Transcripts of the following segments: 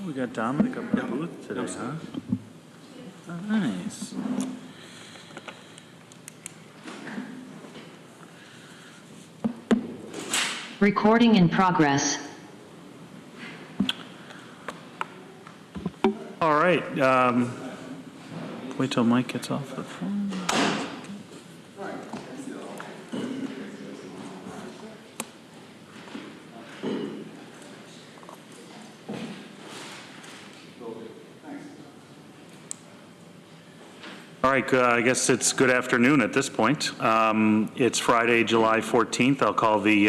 We got Dominic up in the booth today, huh? Oh, nice. Recording in progress. All right. Wait till Mike gets off the phone. All right, I guess it's good afternoon at this point. It's Friday, July 14th. I'll call the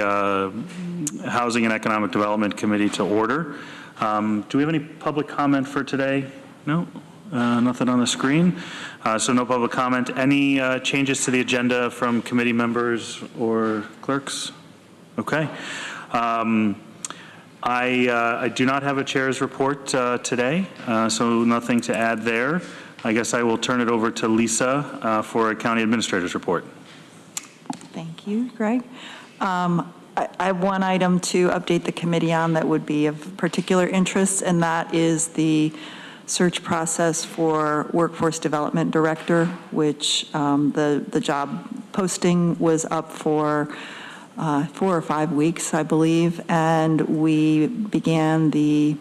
Housing and Economic Development Committee to order. Do we have any public comment for today? No? Nothing on the screen. So no public comment. Any changes to the agenda from committee members or clerks? Okay. I do not have a chair's report today, so nothing to add there. I guess I will turn it over to Lisa for a county administrator's report. Thank you, Greg. I have one item to update the committee on that would be of particular interest, and that is the search process for Workforce Development Director, which the job posting was up for 4 or 5 weeks, I believe, and we began the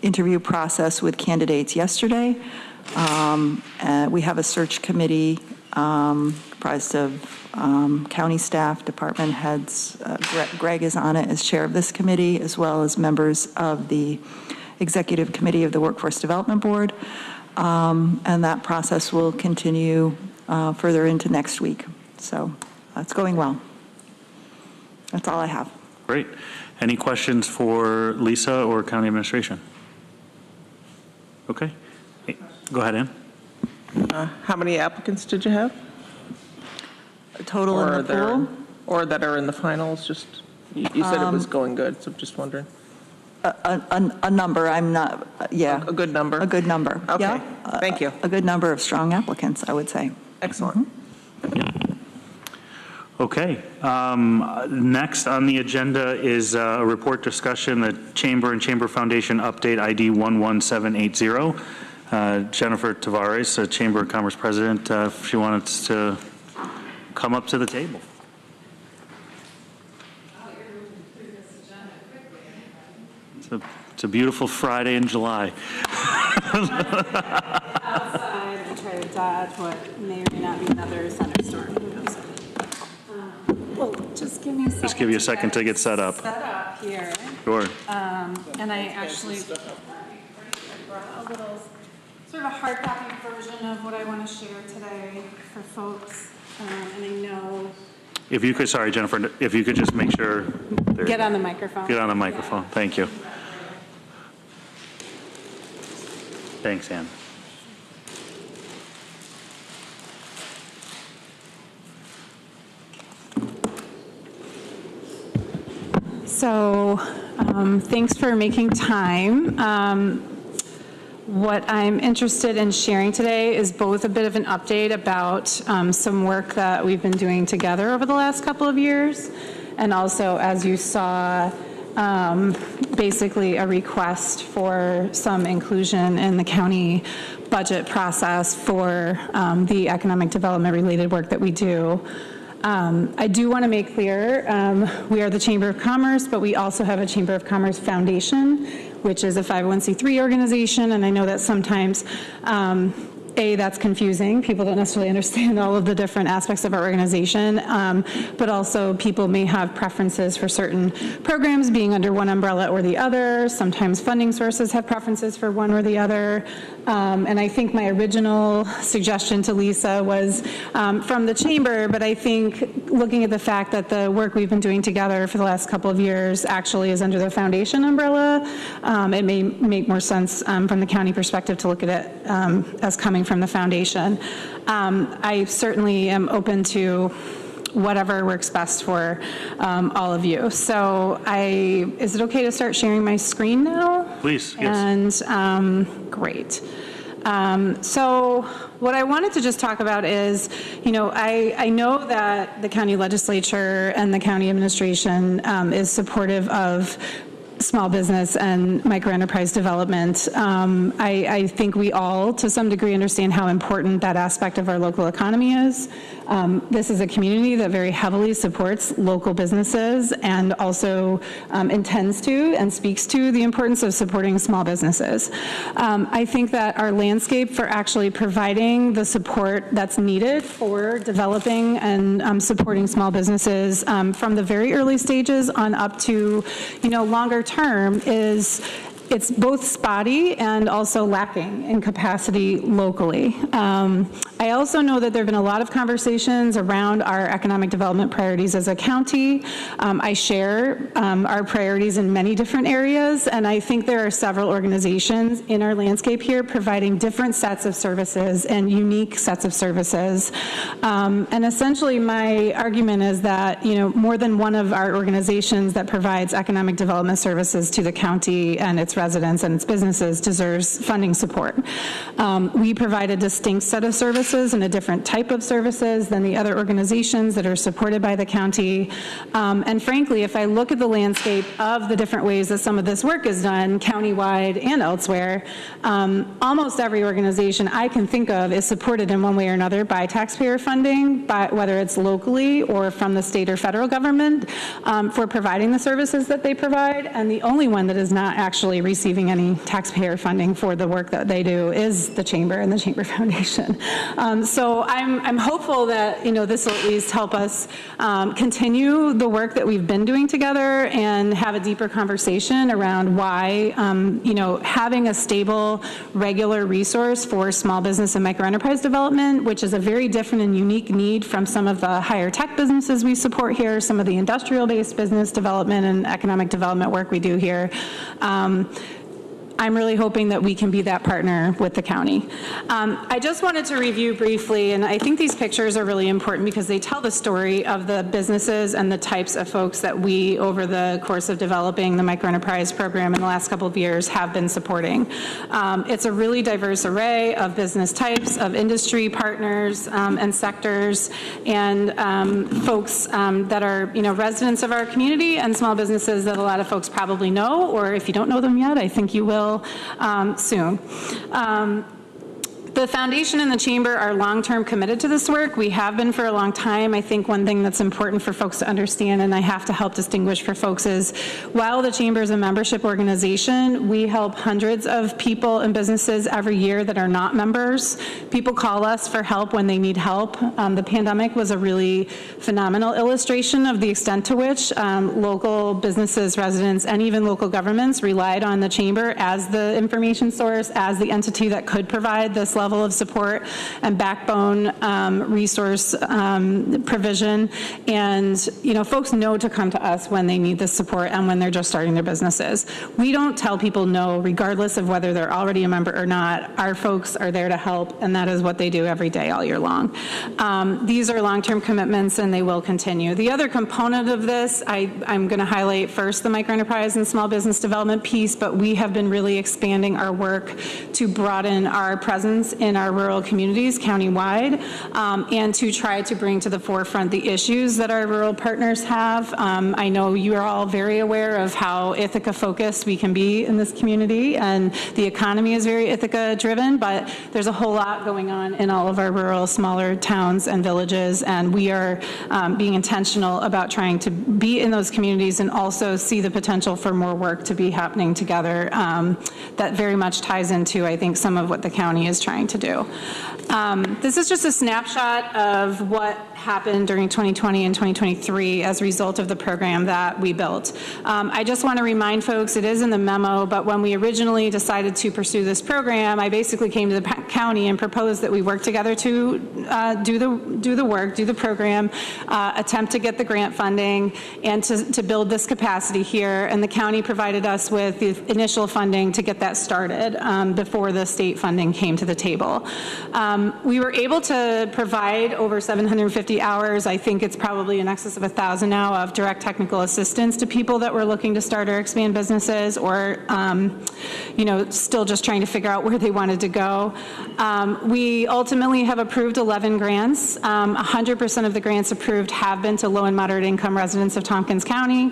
interview process with candidates yesterday. We have a search committee comprised of county staff, department heads. Greg is on it as chair of this committee, as well as members of the executive committee of the Workforce Development Board. And that process will continue further into next week. So it's going well. That's all I have. Great. Any questions for Lisa or county administration? Okay. Go ahead, Ann. How many applicants did you have? A total in the pool? Or that are in the finals? Just you said it was going good, so I'm just wondering. A number. I'm not. Yeah. A good number. A good number. Okay. Yeah. Thank you. A good number of strong applicants, I would say. Excellent. Yeah. Okay. Next on the agenda is a report discussion, the Chamber and Chamber Foundation update ID 11780. Jennifer Tavares, Chamber of Commerce President, if she wanted to come up to the table. It's a beautiful Friday in July. Outside and try to dodge what may or may not be another thunderstorm. Well, just give me a second. Just give you a second to get set up. Set up here. Sure. And I actually brought a little sort of a hard copy version of what I want to share today for folks. And I know. If you could, sorry, Jennifer, if you could just make sure. Get on the microphone. Get on the microphone. Yeah. Thank you. Thanks, Ann. So thanks for making time. What I'm interested in sharing today is both a bit of an update about some work that we've been doing together over the last couple of years, and also, as you saw, basically a request for some inclusion in the county budget process for the economic development related work that we do. I do want to make clear, we are the Chamber of Commerce, but we also have a Chamber of Commerce Foundation, which is a 501c3 organization, and I know that sometimes that's confusing. People don't necessarily understand all of the different aspects of our organization, but also people may have preferences for certain programs being under one umbrella or the other. Sometimes funding sources have preferences for one or the other. And I think my original suggestion to Lisa was from the Chamber, but I think looking at the fact that the work we've been doing together for the last couple of years actually is under the foundation umbrella, it may make more sense from the county perspective to look at it as coming from the foundation. I certainly am open to whatever works best for all of you. So is it okay to start sharing my screen now? Please, yes. And great. So what I wanted to just talk about is, I know that the county legislature and the county administration is supportive of small business and microenterprise development. I think we all, to some degree, understand how important that aspect of our local economy is. This is a community that very heavily supports local businesses and also intends to and speaks to the importance of supporting small businesses. I think that our landscape for actually providing the support that's needed for developing and supporting small businesses from the very early stages on up to, longer term it's both spotty and also lacking in capacity locally. I also know that there have been a lot of conversations around our economic development priorities as a county. I share our priorities in many different areas, and I think there are several organizations in our landscape here providing different sets of services and unique sets of services. And essentially my argument is that, more than one of our organizations that provides economic development services to the county and its residents and its businesses deserves funding support. We provide a distinct set of services and a different type of services than the other organizations that are supported by the county. And frankly, if I look at the landscape of the different ways that some of this work is done, countywide and elsewhere, almost every organization I can think of is supported in one way or another by taxpayer funding, whether it's locally or from the state or federal government, for providing the services that they provide. And the only one that is not actually receiving any taxpayer funding for the work that they do is the Chamber and the Chamber Foundation. So I'm hopeful that this will at least help us continue the work that we've been doing together and have a deeper conversation around why having a stable, regular resource for small business and microenterprise development, which is a very different and unique need from some of the higher tech businesses we support here, some of the industrial-based business development and economic development work we do here. I'm really hoping that we can be that partner with the county. I just wanted to review briefly, and I think these pictures are really important because they tell the story of the businesses and the types of folks that we, over the course of developing the microenterprise program in the last couple of years, have been supporting. It's a really diverse array of business types, of industry partners and sectors, and folks that are residents of our community and small businesses that a lot of folks probably know, or if you don't know them yet, I think you will soon. The foundation and the chamber are long-term committed to this work. We have been for a long time. I think one thing that's important for folks to understand, and I have to help distinguish for folks, is while the chamber is a membership organization, we help hundreds of people and businesses every year that are not members. People call us for help when they need help. The pandemic was a really phenomenal illustration of the extent to which local businesses, residents, and even local governments relied on the chamber as the information source, as the entity that could provide this level of support and backbone resource provision. And folks know to come to us when they need this support and when they're just starting their businesses. We don't tell people no, regardless of whether they're already a member or not. Our folks are there to help, and that is what they do every day all year long. These are long-term commitments, and they will continue. The other component of this, I'm going to highlight first the microenterprise and small business development piece, but we have been really expanding our work to broaden our presence in our rural communities countywide, and to try to bring to the forefront the issues that our rural partners have. I know you are all very aware of how Ithaca focused we can be in this community, and the economy is very Ithaca driven, but there's a whole lot going on in all of our rural, smaller towns and villages, and we are being intentional about trying to be in those communities and also see the potential for more work to be happening together that very much ties into, I think, some of what the county is trying to do. This is just a snapshot of what happened during 2020 and 2023 as a result of the program that we built. I just want to remind folks, it is in the memo, but when we originally decided to pursue this program, I basically came to the county and proposed that we work together to do the work, do the program, attempt to get the grant funding, and to build this capacity here. And the county provided us with the initial funding to get that started before the state funding came to the table. table. We were able to provide over 750 hours. I think it's probably in excess of 1,000 now of direct technical assistance to people that were looking to start or expand businesses, or still just trying to figure out where they wanted to go. We ultimately have approved 11 grants. 100% of the grants approved have been to low and moderate income residents of Tompkins County.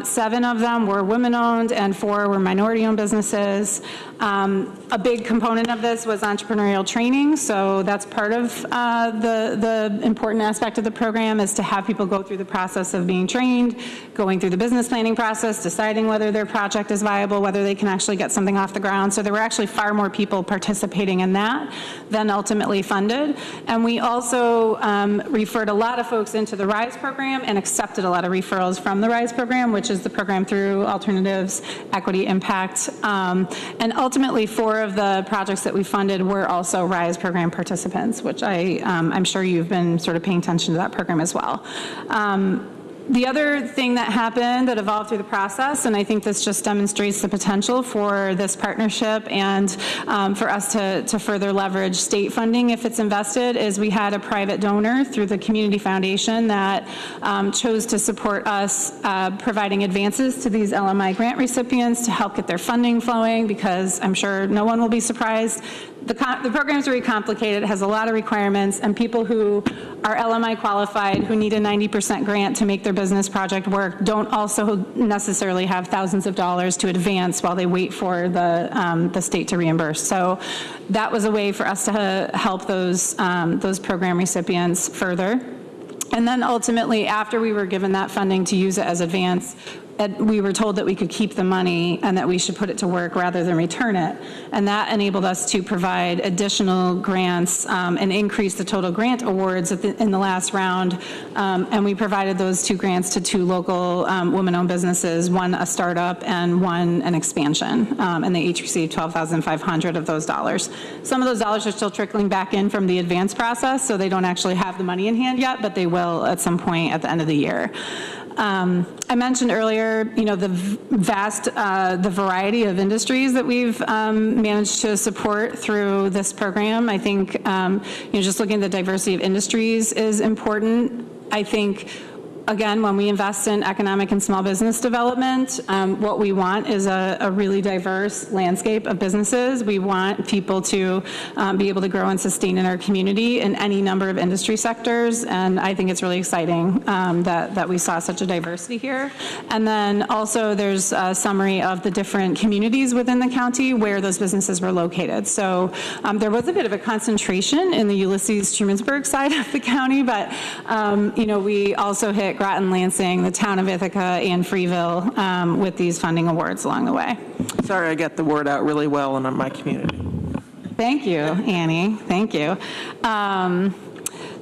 7 of them were women-owned and 4 were minority-owned businesses. A big component of this was entrepreneurial training, so that's part of the important aspect of the program, is to have people go through the process of being trained, going through the business planning process, deciding whether their project is viable, whether they can actually get something off the ground. So there were actually far more people participating in that than ultimately funded. And we also referred a lot of folks into the RISE program and accepted a lot of referrals from the RISE program, which is the program through Alternatives, Equity, Impact. And ultimately, 4 of the projects that we funded were also RISE program participants, which I'm sure you've been sort of paying attention to that program as well. The other thing that happened that evolved through the process, and I think this just demonstrates the potential for this partnership and for us to further leverage state funding if it's invested, is we had a private donor through the Community Foundation that chose to support us providing advances to these LMI grant recipients to help get their funding flowing, because I'm sure no one will be surprised. The program is very complicated, it has a lot of requirements, and people who are LMI qualified, who need a 90% grant to make their business project work, don't also necessarily have thousands of dollars to advance while they wait for the state to reimburse. So that was a way for us to help those program recipients further. And then ultimately, after we were given that funding to use it as advance, we were told that we could keep the money and that we should put it to work rather than return it. And that enabled us to provide additional grants and increase the total grant awards in the last round. And we provided those 2 grants to 2 local women-owned businesses, one a startup and one an expansion. And they each received $12,500 of those dollars. Some of those dollars are still trickling back in from the advance process, so they don't actually have the money in hand yet, but they will at some point at the end of the year. I mentioned earlier, the the variety of industries that we've managed to support through this program. I think, just looking at the diversity of industries is important. I think, again, when we invest in economic and small business development, what we want is a really diverse landscape of businesses. We want people to be able to grow and sustain in our community in any number of industry sectors, and I think it's really exciting that we saw such a diversity here. And then also there's a summary of the different communities within the county where those businesses were located. So there was a bit of a concentration in the Ulysses Trumansburg side of the county, but we also hit Groton, Lansing, the town of Ithaca, and Freeville with these funding awards along the way. Sorry, I get the word out really well in my community. Thank you, Annie. Thank you.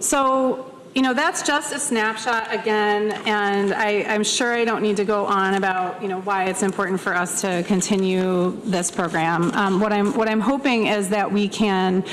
So, that's just a snapshot again, and I'm sure I don't need to go on about, why it's important for us to continue this program. What I'm hoping is that we can,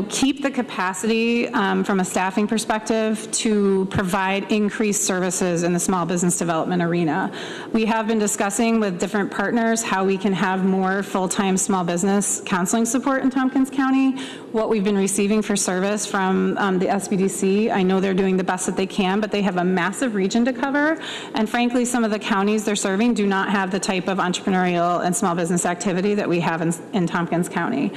keep the capacity from a staffing perspective to provide increased services in the small business development arena. We have been discussing with different partners how we can have more full-time small business counseling support in Tompkins County. What we've been receiving for service from the SBDC, I know they're doing the best that they can, but they have a massive region to cover. And frankly, some of the counties they're serving do not have the type of entrepreneurial and small business activity that we have in Tompkins County.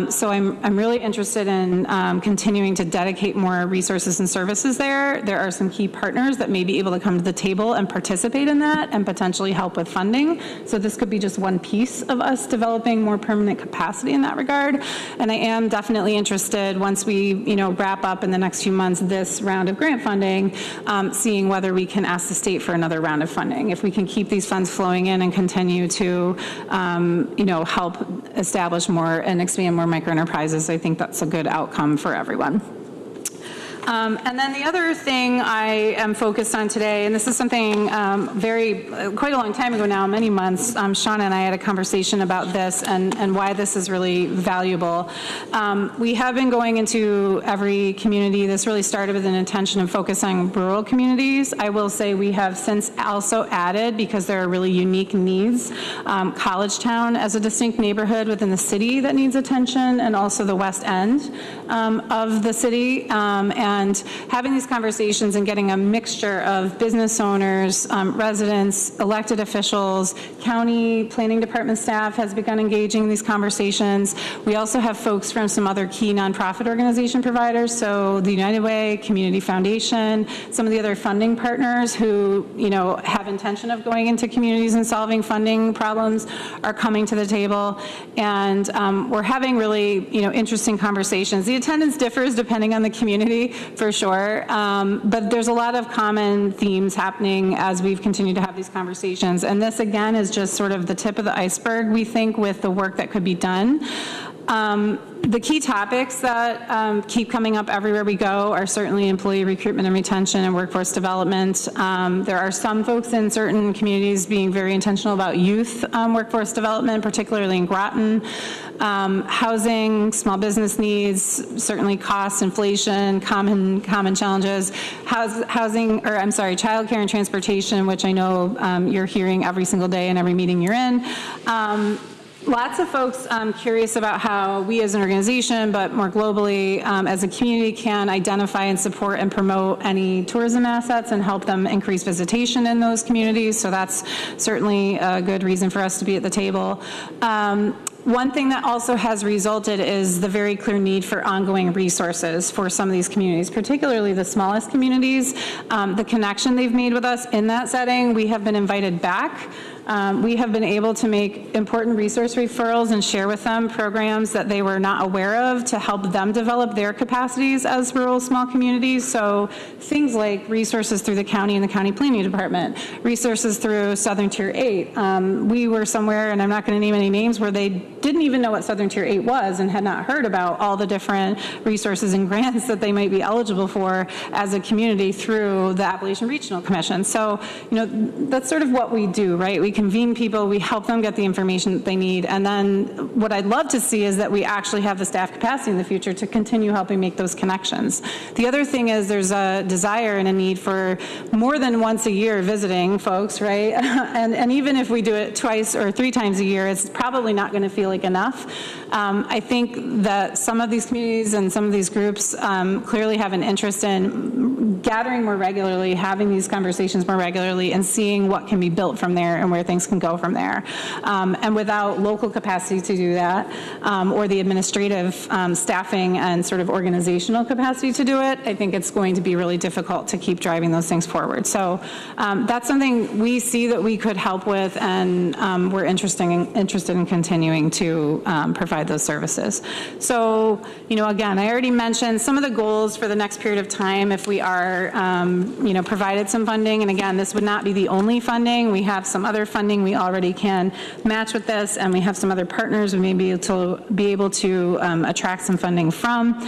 So I'm really interested in continuing to dedicate more resources and services there. There are some key partners that may be able to come to the table and participate in that and potentially help with funding. So this could be just one piece of us developing more permanent capacity in that regard. And I am definitely interested, once we wrap up in the next few months this round of grant funding, seeing whether we can ask the state for another round of funding. If we can keep these funds flowing in and continue to help establish more and expand more microenterprises, I think that's a good outcome for everyone. And then the other thing I am focused on today, and this is something quite a long time ago now, many months, Shauna and I had a conversation about this and why this is really valuable. We have been going into every community. This really started with an intention of focusing on rural communities. I will say we have since also added, because there are really unique needs, College Town as a distinct neighborhood within the city that needs attention, and also the west end of the city. And having these conversations and getting a mixture of business owners, residents, elected officials, county planning department staff has begun engaging in these conversations. We also have folks from some other key nonprofit organization providers, so the United Way, Community Foundation, some of the other funding partners who, have intention of going into communities and solving funding problems are coming to the table. And we're having really, interesting conversations. The attendance differs depending on the community, for sure, but there's a lot of common themes happening as we've continued to have these conversations. And this, again, is just sort of the tip of the iceberg, we think, with the work that could be done. The key topics that keep coming up everywhere we go are certainly employee recruitment and retention and workforce development. There are some folks in certain communities being very intentional about youth workforce development, particularly in Groton. Housing, small business needs, certainly cost, inflation, common challenges. Childcare and transportation, which I know you're hearing every single day in every meeting you're in. Lots of folks curious about how we as an organization, but more globally as a community, can identify and support and promote any tourism assets and help them increase visitation in those communities. So that's certainly a good reason for us to be at the table. One thing that also has resulted is the very clear need for ongoing resources for some of these communities, particularly the smallest communities. The connection they've made with us in that setting, we have been invited back. We have been able to make important resource referrals and share with them programs that they were not aware of to help them develop their capacities as rural small communities. So things like resources through the county and the county planning department, resources through Southern Tier 8. We were somewhere, and I'm not going to name any names, where they didn't even know what Southern Tier 8 was and had not heard about all the different resources and grants that they might be eligible for as a community through the Appalachian Regional Commission. So, that's sort of what we do, right? We convene people, we help them get the information that they need, and then what I'd love to see is that we actually have the staff capacity in the future to continue helping make those connections. The other thing is there's a desire and a need for more than once a year visiting folks, right? and even if we do it twice or 3 times a year, it's probably not going to feel like enough. I think that some of these communities and some of these groups clearly have an interest in gathering more regularly, having these conversations more regularly, and seeing what can be built from there and where things can go from there. And without local capacity to do that, or the administrative staffing and sort of organizational capacity to do it, I think it's going to be really difficult to keep driving those things forward. So that's something we see that we could help with, and we're interested in continuing to provide those services. So, again, I already mentioned some of the goals for the next period of time if we are, provided some funding. And again, this would not be the only funding. We have some other funding we already can match with this, and we have some other partners we may be able to attract some funding from.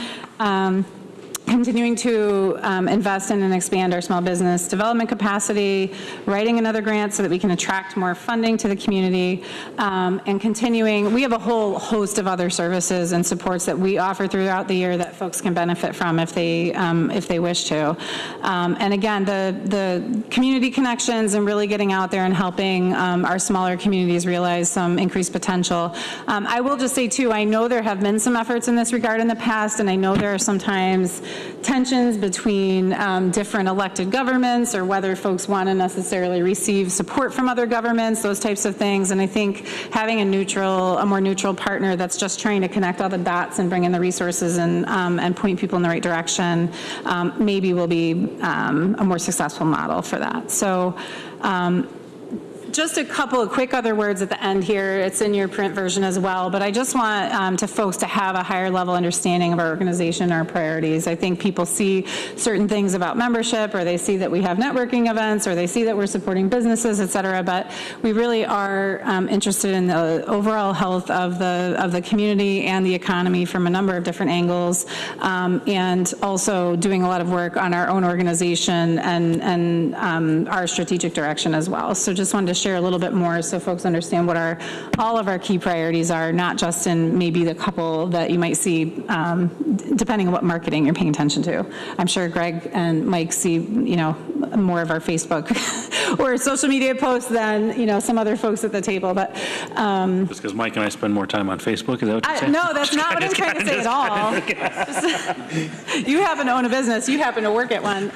Continuing to invest in and expand our small business development capacity, writing another grant so that we can attract more funding to the community, and continuing. We have a whole host of other services and supports that we offer throughout the year that folks can benefit from if they wish to. And again, the community connections and really getting out there and helping our smaller communities realize some increased potential. I will just say too, I know there have been some efforts in this regard in the past, and I know there are sometimes tensions between different elected governments, or whether folks want to necessarily receive support from other governments, those types of things. And I think having a more neutral partner that's just trying to connect all the dots and bring in the resources and point people in the right direction maybe will be a more successful model for that. So Just a couple of quick other words at the end here. It's in your print version as well, but I just want to folks to have a higher level understanding of our organization, our priorities. I think people see certain things about membership, or they see that we have networking events, or they see that we're supporting businesses, et cetera, but we really are interested in the overall health of the community and the economy from a number of different angles, and also doing a lot of work on our own organization and our strategic direction as well. So just wanted to share a little bit more so folks understand what all of our key priorities are, not just in maybe the couple that you might see depending on what marketing you're paying attention to. I'm sure Greg and Mike see, more of our Facebook or social media posts than, some other folks at the table, but. Just because Mike and I spend more time on Facebook, is that what you're saying? No, that's not what I'm trying to say at all. You happen to own a business, you happen to work at one.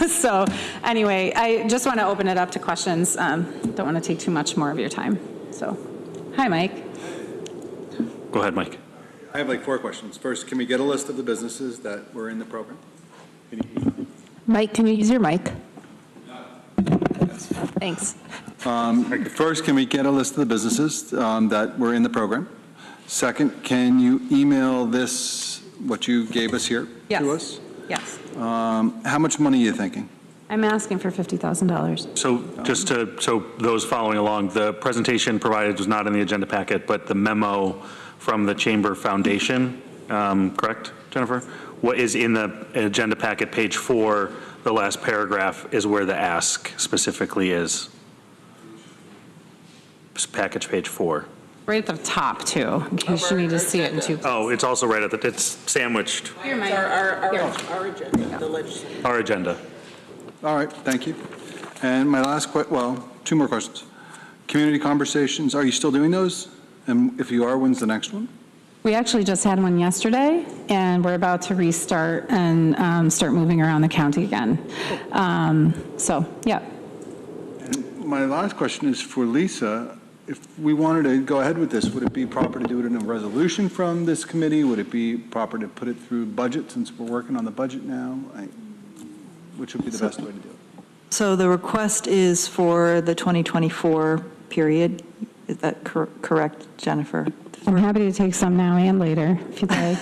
So anyway, I just want to open it up to questions. Don't want to take too much more of your time. So, hi, Mike. Go ahead, Mike. I have like 4 questions. First, can we get a list of the businesses that were in the program? Mike, can you use your mic? Thanks. First, can we get a list of the businesses that were in the program? Second, can you email this, what you gave us here, to us? Yes. How much money are you thinking? I'm asking for $50,000. So just so those following along, the presentation provided was not in the agenda packet, but the memo from the Chamber Foundation, correct, Jennifer? What is in the agenda packet, page 4, the last paragraph is where the ask specifically is. Package page 4. Right at the top, too, in case you need to see it in 2 places. Oh, it's also right at the, it's sandwiched, Here, Mike. Our agenda, the legislative. our agenda. All right, thank you. And my last 2 more questions. Community conversations, are you still doing those? And if you are, when's the next one? We actually just had one yesterday, and we're about to restart and start moving around the county again. So, yeah. And my last question is for Lisa. If we wanted to go ahead with this, would it be proper to do it in a resolution from this committee? Would it be proper to put it through budget, since we're working on the budget now? Which would be the best way to do it? So the request is for the 2024 period. Is that correct, Jennifer? I'm happy to take some now and later, if you'd like.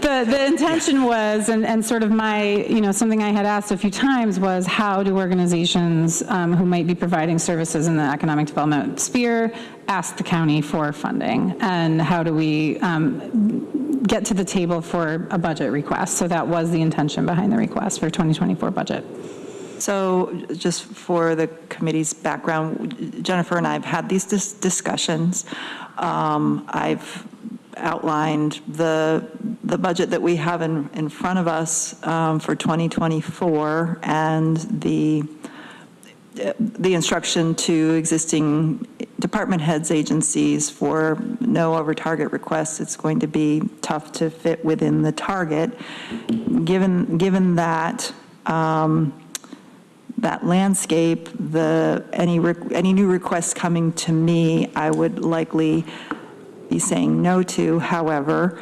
The intention was, and sort of my, something I had asked a few times was, how do organizations who might be providing services in the economic development sphere ask the county for funding? And how do we get to the table for a budget request? So that was the intention behind the request for 2024 budget. So just for the committee's background, Jennifer and I have had these discussions. I've outlined the budget that we have in front of us for 2024 and the instruction to existing department heads, agencies for no over target requests. It's going to be tough to fit within the target. Given that that landscape, any new requests coming to me, I would likely be saying no to. However,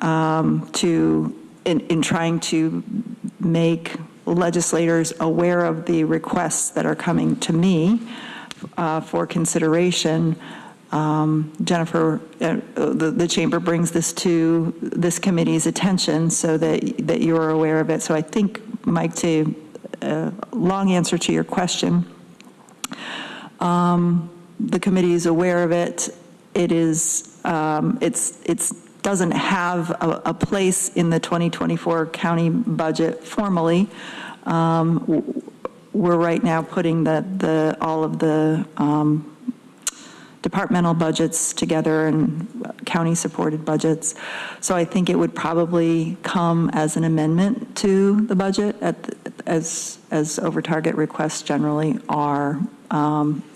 in trying to make legislators aware of the requests that are coming to me for consideration, Jennifer, the chamber brings this to this committee's attention so that you're aware of it. So I think, Mike, to long answer to your question, the committee is aware of it. It is, it doesn't have a place in the 2024 county budget formally. We're right now putting all of the departmental budgets together and county-supported budgets. So I think it would probably come as an amendment to the budget, as over-target requests generally are.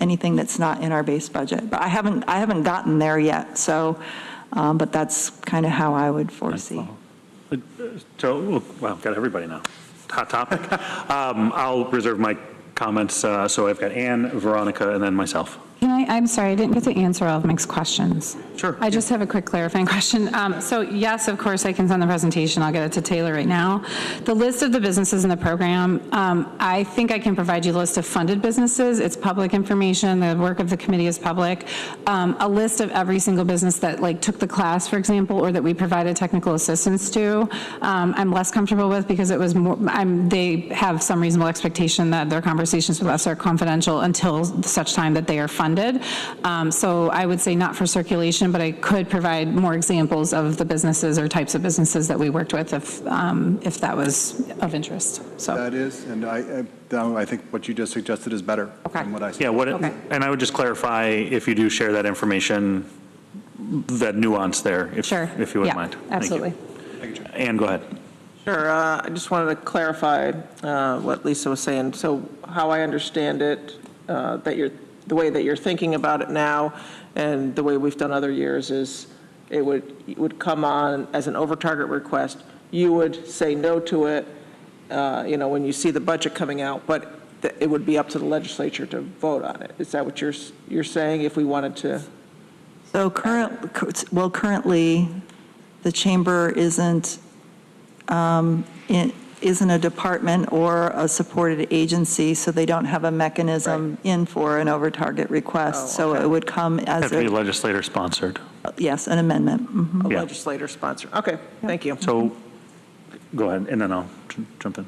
Anything that's not in our base budget, but I haven't gotten there yet. So, but that's kind of how I would foresee. So, well, got everybody now. Hot topic. I'll reserve my comments. So I've got Ann, Veronica, and then myself. I'm sorry, I didn't get to answer all of Mike's questions. Sure. I just have a quick clarifying question. So yes, of course, I can send the presentation. I'll get it to Taylor right now. The list of the businesses in the program, I think I can provide you a list of funded businesses. It's public information. The work of the committee is public. A list of every single business that took the class, for example, or that we provided technical assistance to, I'm less comfortable with because it was more, they have some reasonable expectation that their conversations with us are confidential until such time that they are funded. So I would say not for circulation, but I could provide more examples of the businesses or types of businesses that we worked with if that was of interest. So That is, and I think what you just suggested is better than what I said. Yeah, and I would just clarify, if you do share that information, that nuance there, if you wouldn't mind. Absolutely. Thank you. Ann, go ahead. Sure, I just wanted to clarify what Lisa was saying. So how I understand it, the way that you're thinking about it now and the way we've done other years is it would come on as an over-target request. You would say no to it, when you see the budget coming out, but it would be up to the legislature to vote on it. Is that what you're saying if we wanted to? So currently, the chamber isn't a department or a supported agency, so they don't have a mechanism in for an over-target request. So it would come as Have to be legislator-sponsored. Yes, an amendment. A legislator sponsor. Okay, thank you. So, go ahead, and then I'll jump in.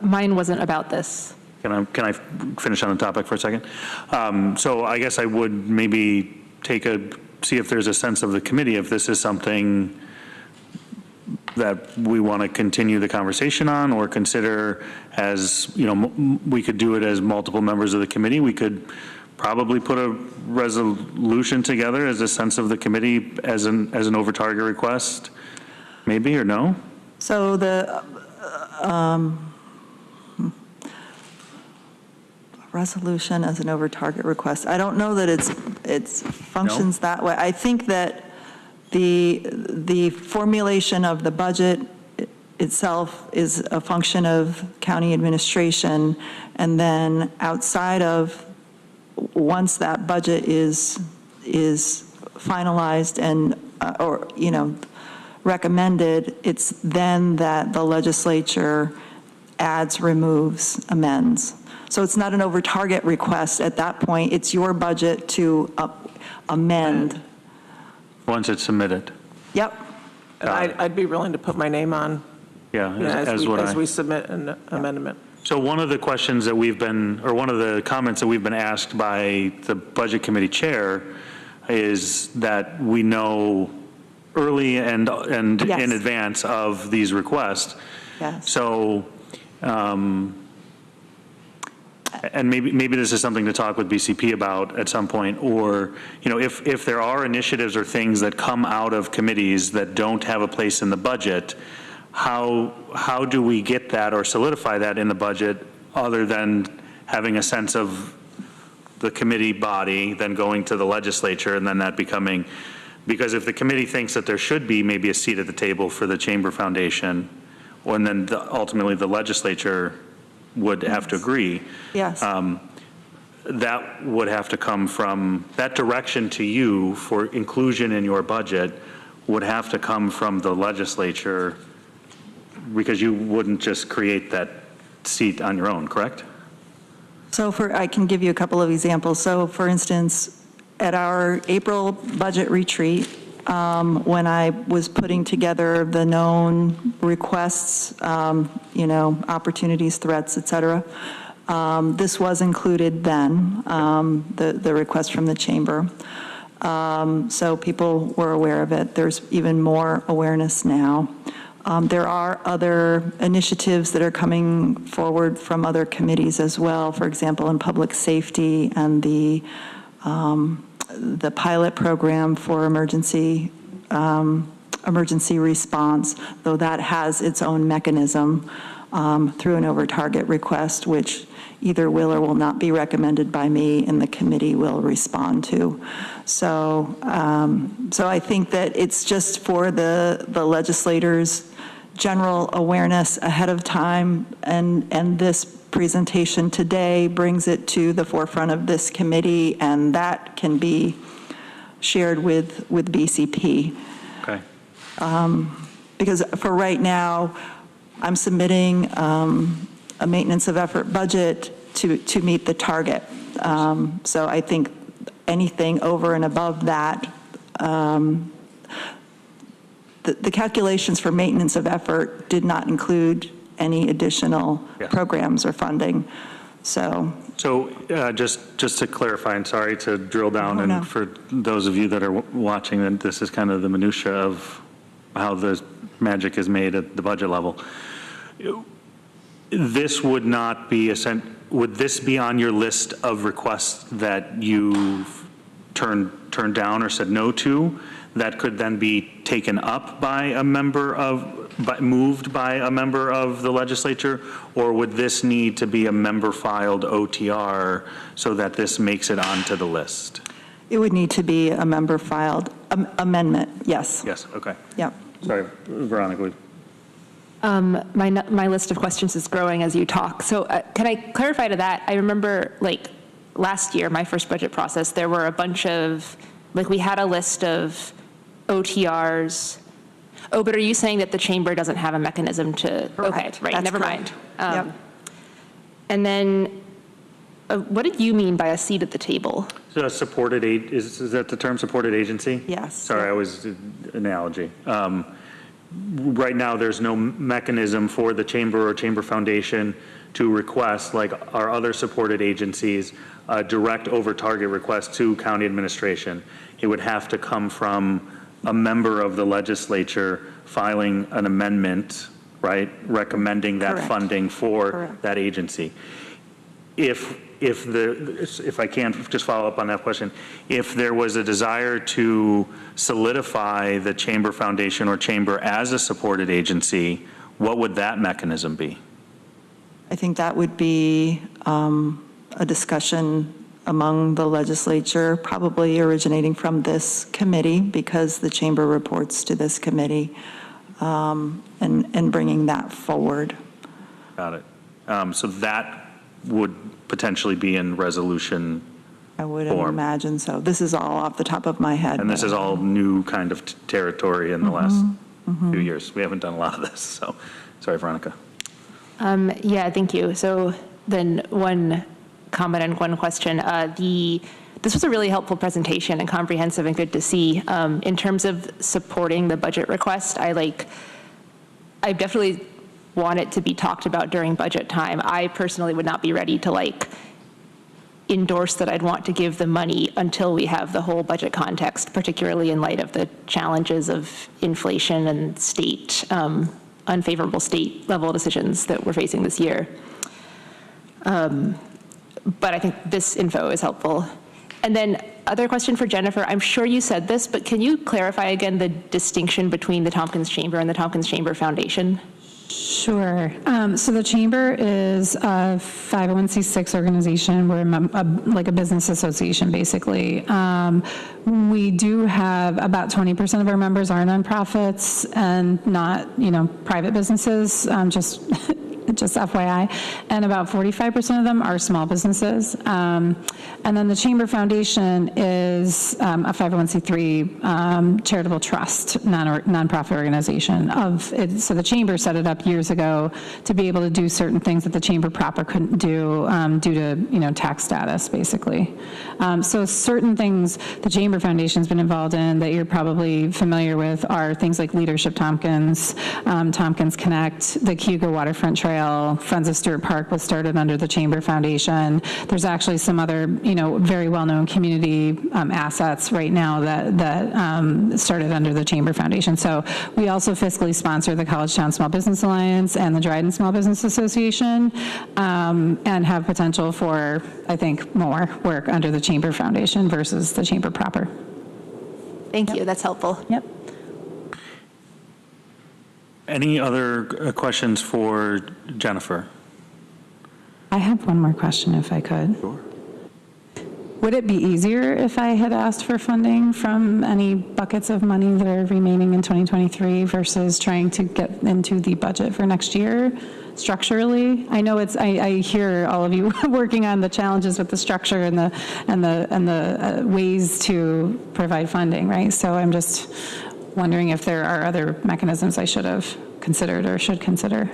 Mine wasn't about this. Can I finish on the topic for a second? So I guess I would maybe see if there's a sense of the committee, if this is something that we want to continue the conversation on or consider as, we could do it as multiple members of the committee. We could probably put a resolution together as a sense of the committee as an over-target request, maybe, or no? So the resolution as an over-target request, I don't know that it's functions that way. I think that the formulation of the budget itself is a function of county administration, and then outside of, once that budget is finalized and recommended, it's then that the legislature adds, removes, amends. So it's not an over-target request at that point. It's your budget to amend. Once it's submitted. Yep. And I'd be willing to put my name on as we submit an amendment. So one of the questions that one of the comments that we've been asked by the Budget Committee Chair is that we know early and Yes. in advance of these requests. Yes. So, and maybe this is something to talk with BCP about at some point, or, if there are initiatives or things that come out of committees that don't have a place in the budget, how do we get that or solidify that in the budget other than having a sense of the committee body, then going to the legislature, and then that becoming, because if the committee thinks that there should be maybe a seat at the table for the Chamber Foundation, and then ultimately the legislature would have to agree. Yes. That would have to come from, that direction to you for inclusion in your budget would have to come from the legislature, because you wouldn't just create that seat on your own, correct? So I can give you a couple of examples. So for instance, at our April budget retreat, when I was putting together the known requests, opportunities, threats, et cetera, this was included then, the request from the chamber. So people were aware of it. There's even more awareness now. There are other initiatives that are coming forward from other committees as well. For example, in public safety and the pilot program for emergency response, though that has its own mechanism through an over-target request, which either will or will not be recommended by me, and the committee will respond to. So I think that it's just for the legislators' general awareness ahead of time, and this presentation today brings it to the forefront of this committee, and that can be shared with BCP. Okay. Because for right now, I'm submitting a maintenance of effort budget to meet the target. So I think anything over and above that, the calculations for maintenance of effort did not include any additional programs or funding. So just to clarify, and sorry to drill down, and for those of you that are watching, that this is kind of the minutia of how the magic is made at the budget level. This would not be would this be on your list of requests that you've turned down or said no to, that could then be taken up by a member of, moved by a member of the legislature? Or would this need to be a member-filed OTR so that this makes it onto the list? it would need to be a member-filed amendment, yes. Yes, okay. Yep. Sorry, Veronica. My list of questions is growing as you talk. So can I clarify to that? I remember like last year, my first budget process, there were a bunch of, like we had a list of OTRs. Oh, but are you saying that the chamber doesn't have a mechanism to, okay, right, That's never correct. mind. Yep. And then what did you mean by a seat at the table? So a supported, is that the term, supported agency? Yes. Sorry, I was, analogy. Right now, there's no mechanism for the chamber or chamber foundation to request, like our other supported agencies, a direct over-target request to county administration. It would have to come from a member of the legislature filing an amendment, right, recommending that Correct. funding for Correct. that agency. If I can just follow up on that question, if there was a desire to solidify the chamber foundation or chamber as a supported agency, what would that mechanism be? I think that would be a discussion among the legislature, probably originating from this committee, because the chamber reports to this committee, and bringing that forward. Got it. So that would potentially be in resolution I would form. imagine so. This is all off the top of my head. And this is all new kind of territory in the last few years. We haven't done a lot of this, so sorry, Veronica. Yeah, thank you. So then one comment and one question. This was a really helpful presentation and comprehensive and good to see. In terms of supporting the budget request, I definitely want it to be talked about during budget time. I personally would not be ready to endorse that I'd want to give the money until we have the whole budget context, particularly in light of the challenges of inflation and state, unfavorable state level decisions that we're facing this year. But I think this info is helpful. And then other question for Jennifer, I'm sure you said this, but can you clarify again the distinction between the Tompkins Chamber and the Tompkins Chamber Foundation? Sure. So the chamber is a 501c6 organization. We're like a business association, basically. We do have about 20% of our members are nonprofits and not, private businesses, just FYI, and about 45% of them are small businesses. And then the Chamber Foundation is a 501c3 charitable trust, nonprofit organization. So the Chamber set it up years ago to be able to do certain things that the Chamber proper couldn't do due to tax status, basically. So certain things the Chamber Foundation's been involved in that you're probably familiar with are things like Leadership Tompkins, Tompkins Connect, the Cayuga Waterfront Trail, Friends of Stewart Park was started under the Chamber Foundation. There's actually some other, very well-known community assets right now that started under the Chamber Foundation. So we also fiscally sponsor the Collegetown Small Business Alliance and the Dryden Small Business Association, and have potential for, I think, more work under the Chamber Foundation versus the Chamber proper. Thank you, that's helpful. Yep. Any other questions for Jennifer? I have one more question, if I could. Sure. Would it be easier if I had asked for funding from any buckets of money that are remaining in 2023 versus trying to get into the budget for next year structurally? I know I hear all of you working on the challenges with the structure and the ways to provide funding, right? So I'm just wondering if there are other mechanisms I should have considered or should consider.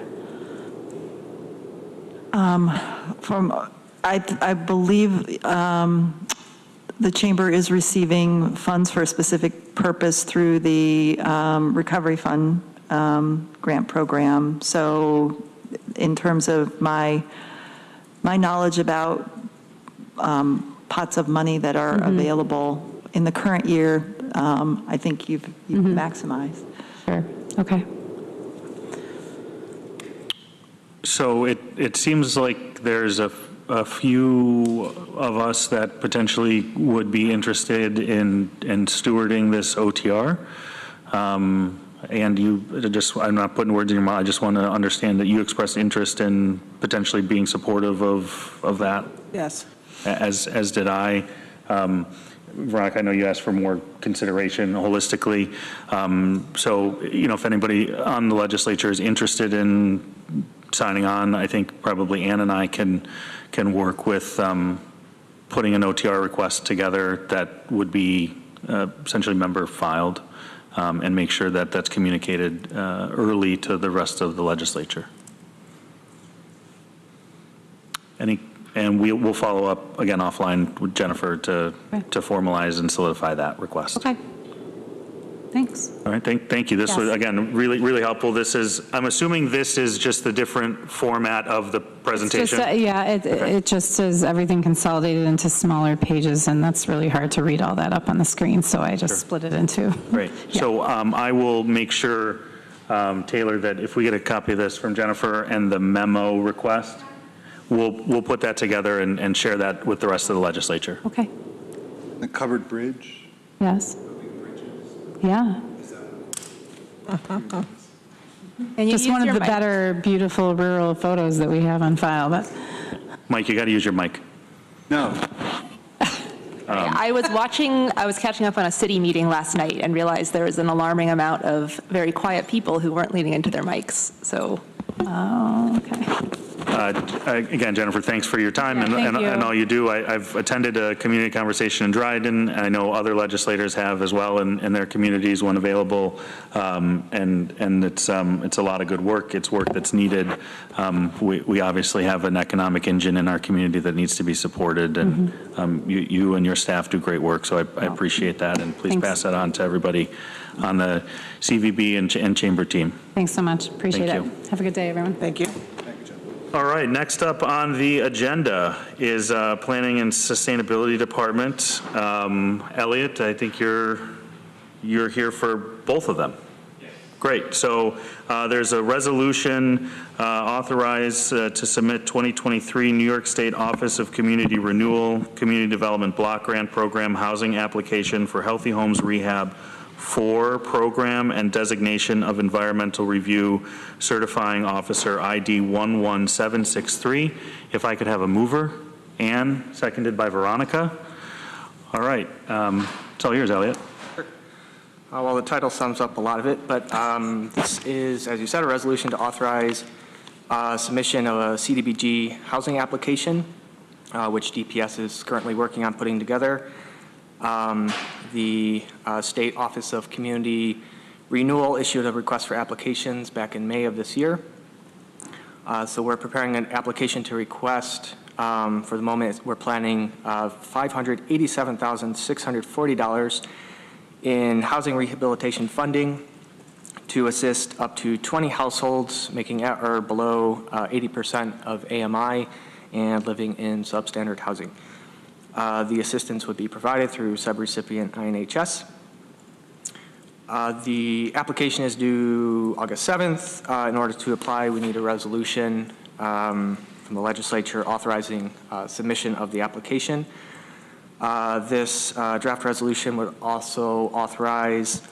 I believe the chamber is receiving funds for a specific purpose through the Recovery Fund grant program. So in terms of my knowledge about pots of money that are available in the current year, I think you've maximized. Sure, okay. So it seems like there's a few of us that potentially would be interested in stewarding this OTR. And I'm not putting words in your mouth, I just want to understand that you expressed interest in potentially being supportive of that. Yes. As did I. Veronica, I know you asked for more consideration holistically. So, if anybody on the legislature is interested in signing on, I think probably Ann and I can work with putting an OTR request together that would be essentially member filed and make sure that that's communicated early to the rest of the legislature. And we'll follow up again offline with Jennifer to formalize and solidify that request. Okay. Thanks. All right, thank you. This was, again, really, really helpful. I'm assuming this is just the different format of the presentation? It just is everything consolidated into smaller pages, and that's really hard to read all that up on the screen, so I just split it into. Great. Yeah. So I will make sure, Taylor, that if we get a copy of this from Jennifer and the memo request, we'll put that together and share that with the rest of the legislature. Okay. The covered bridge? Yes. Yeah. And Just one of the better, beautiful rural photos that we have on file. But Mike, you got to use your mic. No. I was catching up on a city meeting last night and realized there was an alarming amount of very quiet people who weren't leaning into their mics, so. Oh, okay. Again, Jennifer, thanks for your time and all you do. I've attended a community conversation in Dryden, and I know other legislators have as well in their communities when available, and it's a lot of good work. It's work that's needed. We obviously have an economic engine in our community that needs to be supported, and you and your staff do great work, so I appreciate that, and please pass that on to everybody on the CVB and Chamber team. Thanks so much. Appreciate it. Have a good day, everyone. Thank you. All right, next up on the agenda is Planning and Sustainability Department. Elliot, I think you're here for both of them. Yes. Great. So there's a resolution authorized to submit 2023 New York State Office of Community Renewal Community Development Block Grant Program housing application for Healthy Homes Rehab 4 program and designation of environmental review certifying officer ID 11763. If I could have a mover, Ann, seconded by Veronica. All right, it's all yours, Elliot. Well, the title sums up a lot of it, but this is, as you said, a resolution to authorize submission of a CDBG housing application, which DPS is currently working on putting together. The State Office of Community Renewal issued a request for applications back in May of this year. So we're preparing an application to request. For the moment, we're planning $587,640 in housing rehabilitation funding to assist up to 20 households making at or below 80% of AMI and living in substandard housing. The assistance would be provided through subrecipient INHS. The application is due August 7th. In order to apply, we need a resolution from the legislature authorizing submission of the application. This draft resolution would also authorize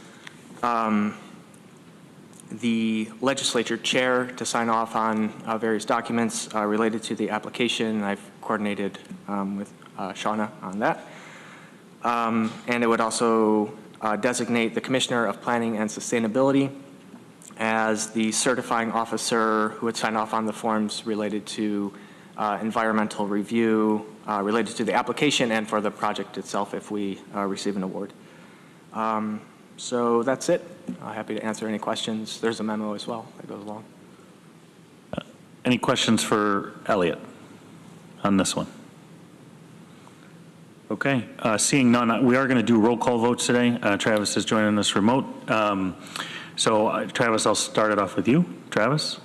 the legislature chair to sign off on various documents related to the application. I've coordinated with Shauna on that. And it would also designate the Commissioner of Planning and Sustainability as the certifying officer who would sign off on the forms related to environmental review, related to the application and for the project itself if we receive an award. So that's it. Happy to answer any questions. There's a memo as well that goes along. Any questions for Elliot on this one? Okay, seeing none, we are going to do roll call votes today. Travis is joining us remote. So Travis, I'll start it off with you. Travis?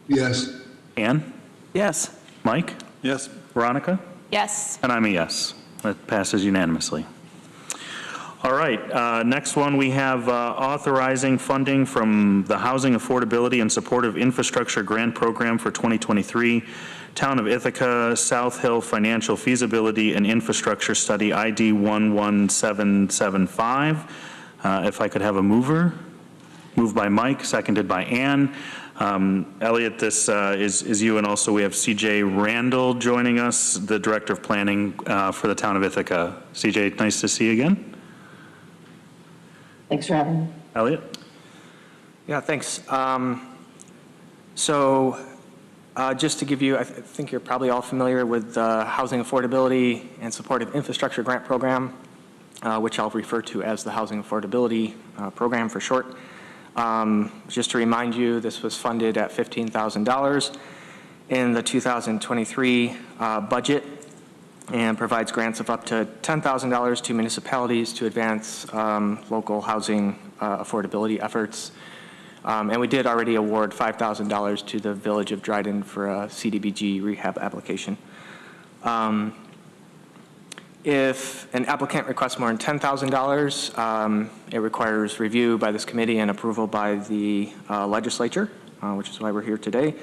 Yes. Ann? Yes. Mike? Yes. Veronica? Yes. And I'm a yes. That passes unanimously. All right, next one, we have authorizing funding from the Housing Affordability and Supportive Infrastructure Grant Program for 2023, Town of Ithaca, South Hill Financial Feasibility and Infrastructure Study, ID 11775. If I could have a mover. Moved by Mike, seconded by Ann. Elliot, this is you, and also we have CJ Randall joining us, the Director of Planning for the Town of Ithaca. CJ, nice to see you again. Thanks for having me. Elliot? Yeah, thanks. Just to give you, I think you're probably all familiar with the Housing Affordability and Supportive Infrastructure Grant Program, which I'll refer to as the Housing Affordability Program for short. Just to remind you, this was funded at $15,000 in the 2023 budget and provides grants of up to $10,000 to municipalities to advance local housing affordability efforts. And we did already award $5,000 to the Village of Dryden for a CDBG rehab application. If an applicant requests more than $10,000, it requires review by this committee and approval by the legislature, which is why we're here today.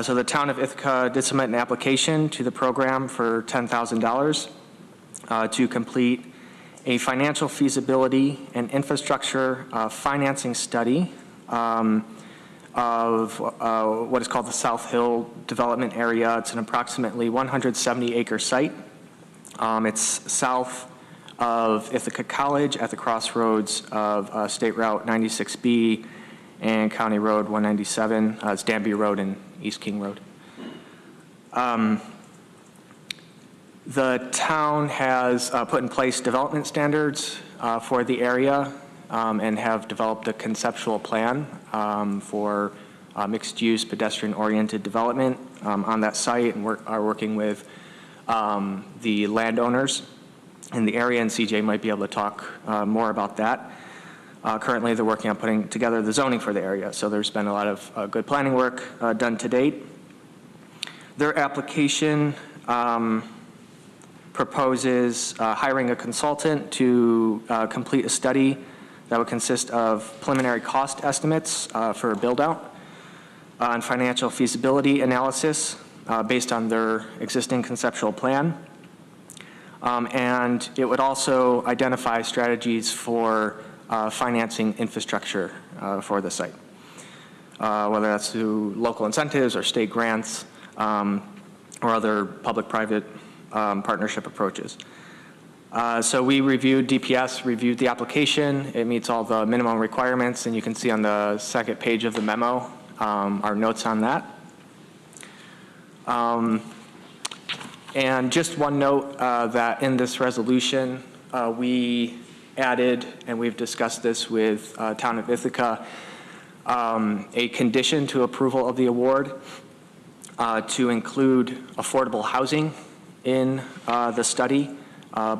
So the Town of Ithaca did submit an application to the program for $10,000 to complete a financial feasibility and infrastructure financing study of what is called the South Hill development area. It's an approximately 170-acre site. It's south of Ithaca College at the crossroads of State Route 96B and County Road 197. It's Danby Road and East King Road. The town has put in place development standards for the area and have developed a conceptual plan for mixed-use pedestrian-oriented development on that site, and are working with the landowners in the area, and CJ might be able to talk more about that. Currently, they're working on putting together the zoning for the area, so there's been a lot of good planning work done to date. Their application proposes hiring a consultant to complete a study that would consist of preliminary cost estimates for a build-out and financial feasibility analysis based on their existing conceptual plan. And it would also identify strategies for financing infrastructure for the site, whether that's through local incentives or state grants or other public-private partnership approaches. So we reviewed the application. It meets all the minimum requirements, and you can see on the second page of the memo our notes on that. And just one note that in this resolution, we added, and we've discussed this with Town of Ithaca, a condition to approval of the award to include affordable housing in the study,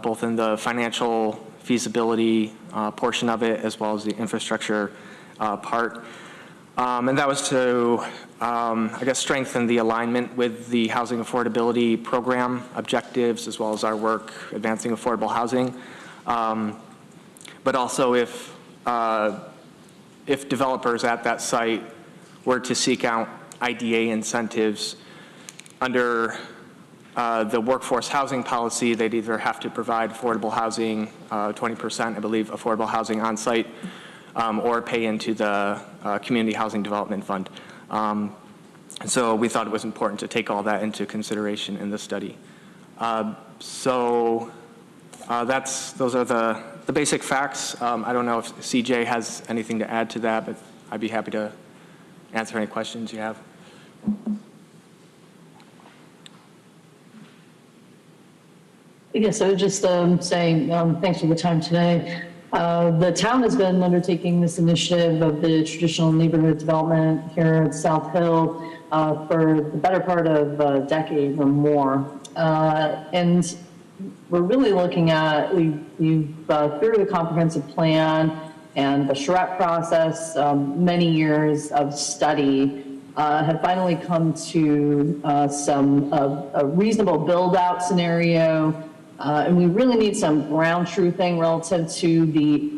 both in the financial feasibility portion of it as well as the infrastructure part. And that was to, I guess, strengthen the alignment with the housing affordability program objectives as well as our work advancing affordable housing. But also if developers at that site were to seek out IDA incentives under the workforce housing policy, they'd either have to provide affordable housing, 20%, I believe, affordable housing on site, or pay into the Community Housing Development Fund. So we thought it was important to take all that into consideration in the study. Those are the basic facts. I don't know if CJ has anything to add to that, but I'd be happy to answer any questions you have. Yes, I was just saying thanks for the time today. The town has been undertaking this initiative of the traditional neighborhood development here at South Hill for the better part of a decade or more. And we're really looking at, we've through the comprehensive plan and the charrette process, many years of study have finally come to a reasonable build-out scenario. And we really need some ground truthing relative to the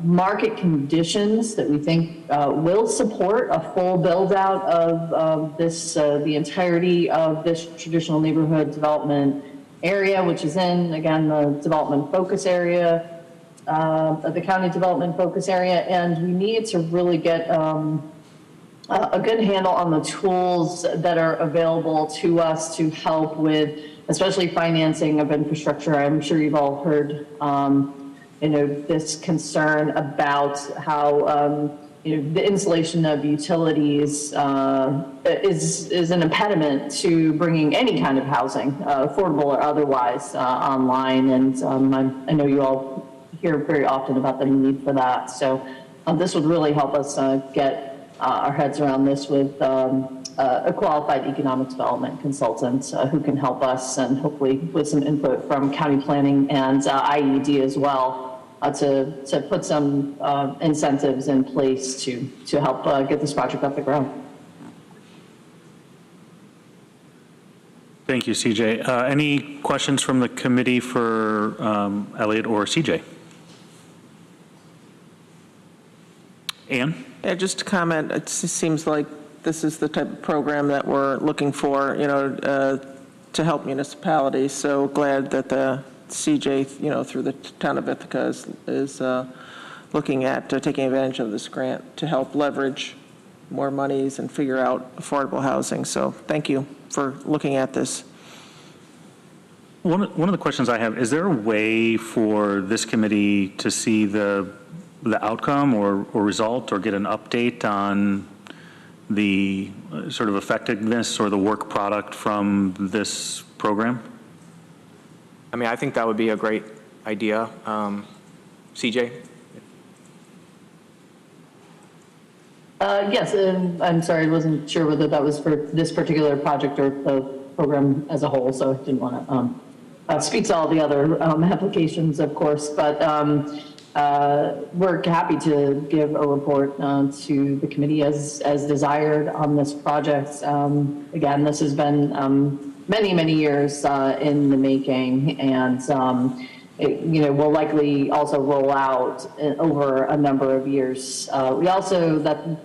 market conditions that we think will support a full build-out of the entirety of this traditional neighborhood development area, which is in, again, the development focus area, the county development focus area. And we need to really get a good handle on the tools that are available to us to help with especially financing of infrastructure. I'm sure you've all heard, this concern about how, the installation of utilities is an impediment to bringing any kind of housing, affordable or otherwise, online. And I know you all hear very often about the need for that. So this would really help us get our heads around this with a qualified economic development consultant who can help us, and hopefully with some input from county planning and IAED as well, to put some incentives in place to help get this project off the ground. Thank you, CJ. Any questions from the committee for Elliot or CJ? Ann? Yeah, just to comment, it seems like this is the type of program that we're looking for, to help municipalities. So glad that the CJ, through the town of Ithaca is looking at taking advantage of this grant to help leverage more monies and figure out affordable housing. So thank you for looking at this. One of the questions I have, is there a way for this committee to see the outcome or result, or get an update on the sort of effectiveness or the work product from this program? I mean, I think that would be a great idea. CJ? Yes, I'm sorry, I wasn't sure whether that was for this particular project or the program as a whole, so I didn't want to speak to all the other applications, of course, but we're happy to give a report to the committee as desired on this project. Again, this has been many, many years in the making, and it will likely also roll out over a number of years. We also,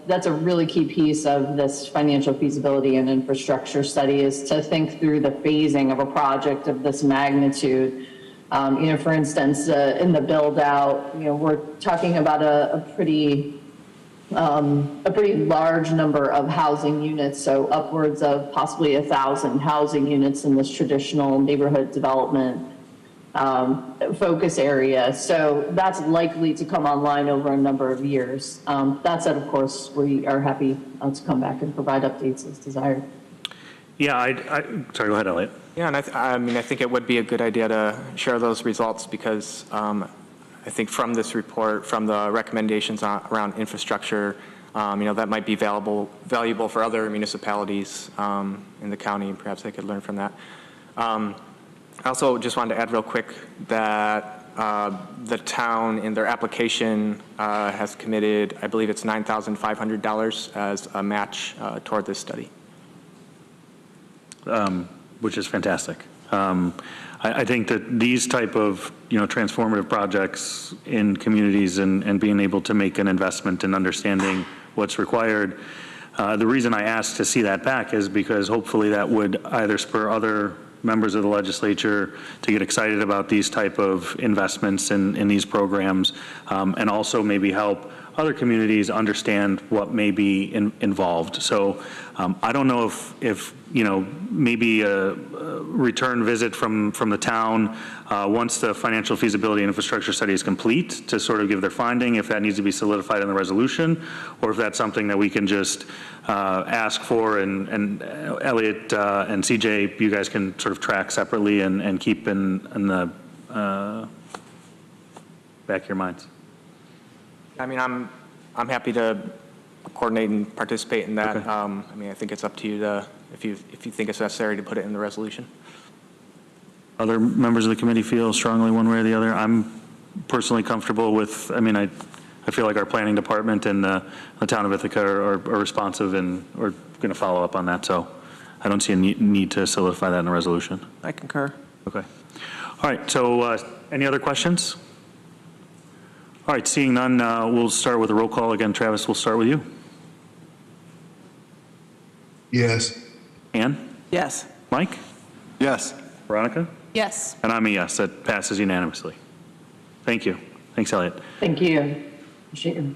that's a really key piece of this financial feasibility and infrastructure study, is to think through the phasing of a project of this magnitude. For instance, in the build out, we're talking about a pretty large number of housing units, so upwards of possibly 1,000 housing units in this traditional neighborhood development focus area. So that's likely to come online over a number of years. That said, of course, we are happy to come back and provide updates as desired. Yeah, sorry, go ahead, Elliot. Yeah, and I think it would be a good idea to share those results, because I think from this report, from the recommendations around infrastructure, that might be valuable for other municipalities in the county, and perhaps they could learn from that. I also just wanted to add real quick that the town in their application has committed, I believe it's $9,500 as a match toward this study. Which is fantastic. I think that these type of transformative projects in communities and being able to make an investment in understanding what's required, the reason I asked to see that back is because hopefully that would either spur other members of the legislature to get excited about these type of investments in these programs, and also maybe help other communities understand what may be involved. So I don't know if maybe a return visit from the town once the financial feasibility and infrastructure study is complete to sort of give their finding, if that needs to be solidified in the resolution, or if that's something that we can just ask for, and Elliot and CJ, you guys can sort of track separately and keep in the back of your minds. I mean, I'm happy to coordinate and participate in that. Okay. I mean, I think it's up to you to, if you think it's necessary to put it in the resolution. Other members of the committee feel strongly one way or the other. I'm personally comfortable with, I mean, I feel like our planning department and the town of Ithaca are responsive and are going to follow up on that. So I don't see a need to solidify that in the resolution. I concur. Okay. All right. So any other questions? All right. Seeing none, we'll start with a roll call. Again, Travis, we'll start with you. Yes. Ann? Yes. Mike? Yes. Veronica? Yes. And I'm a yes. That passes unanimously. Thank you. Thanks, Elliot. Thank you. Appreciate you.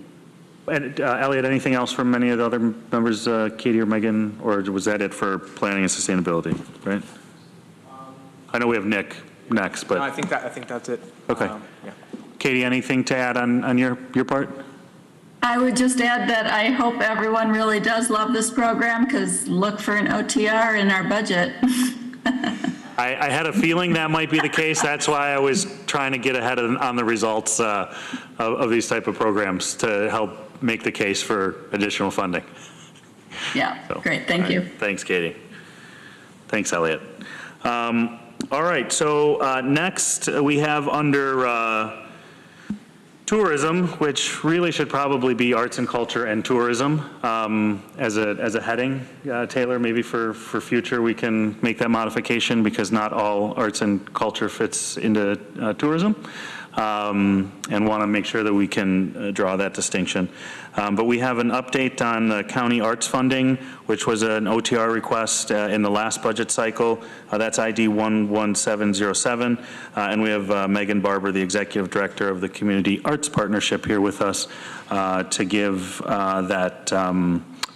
And Elliot, anything else from any of the other members, Katie or Megan, or was that it for planning and sustainability, right? I know we have Nick next, but. No, I think that's it. Okay. Yeah. Katie, anything to add on your part? I would just add that I hope everyone really does love this program, because look for an OTR in our budget. I had a feeling that might be the case. That's why I was trying to get ahead on the results of these type of programs to help make the case for additional funding. Yeah, So, great, thank you. Thanks, Katie. Thanks, Elliot. All right, so next we have under tourism, which really should probably be arts and culture and tourism as a heading. Taylor, maybe for future we can make that modification, because not all arts and culture fits into tourism, and want to make sure that we can draw that distinction. But we have an update on the county arts funding, which was an OTR request in the last budget cycle. That's ID 11707. And we have Megan Barber, the Executive Director of the Community Arts Partnership, here with us to give that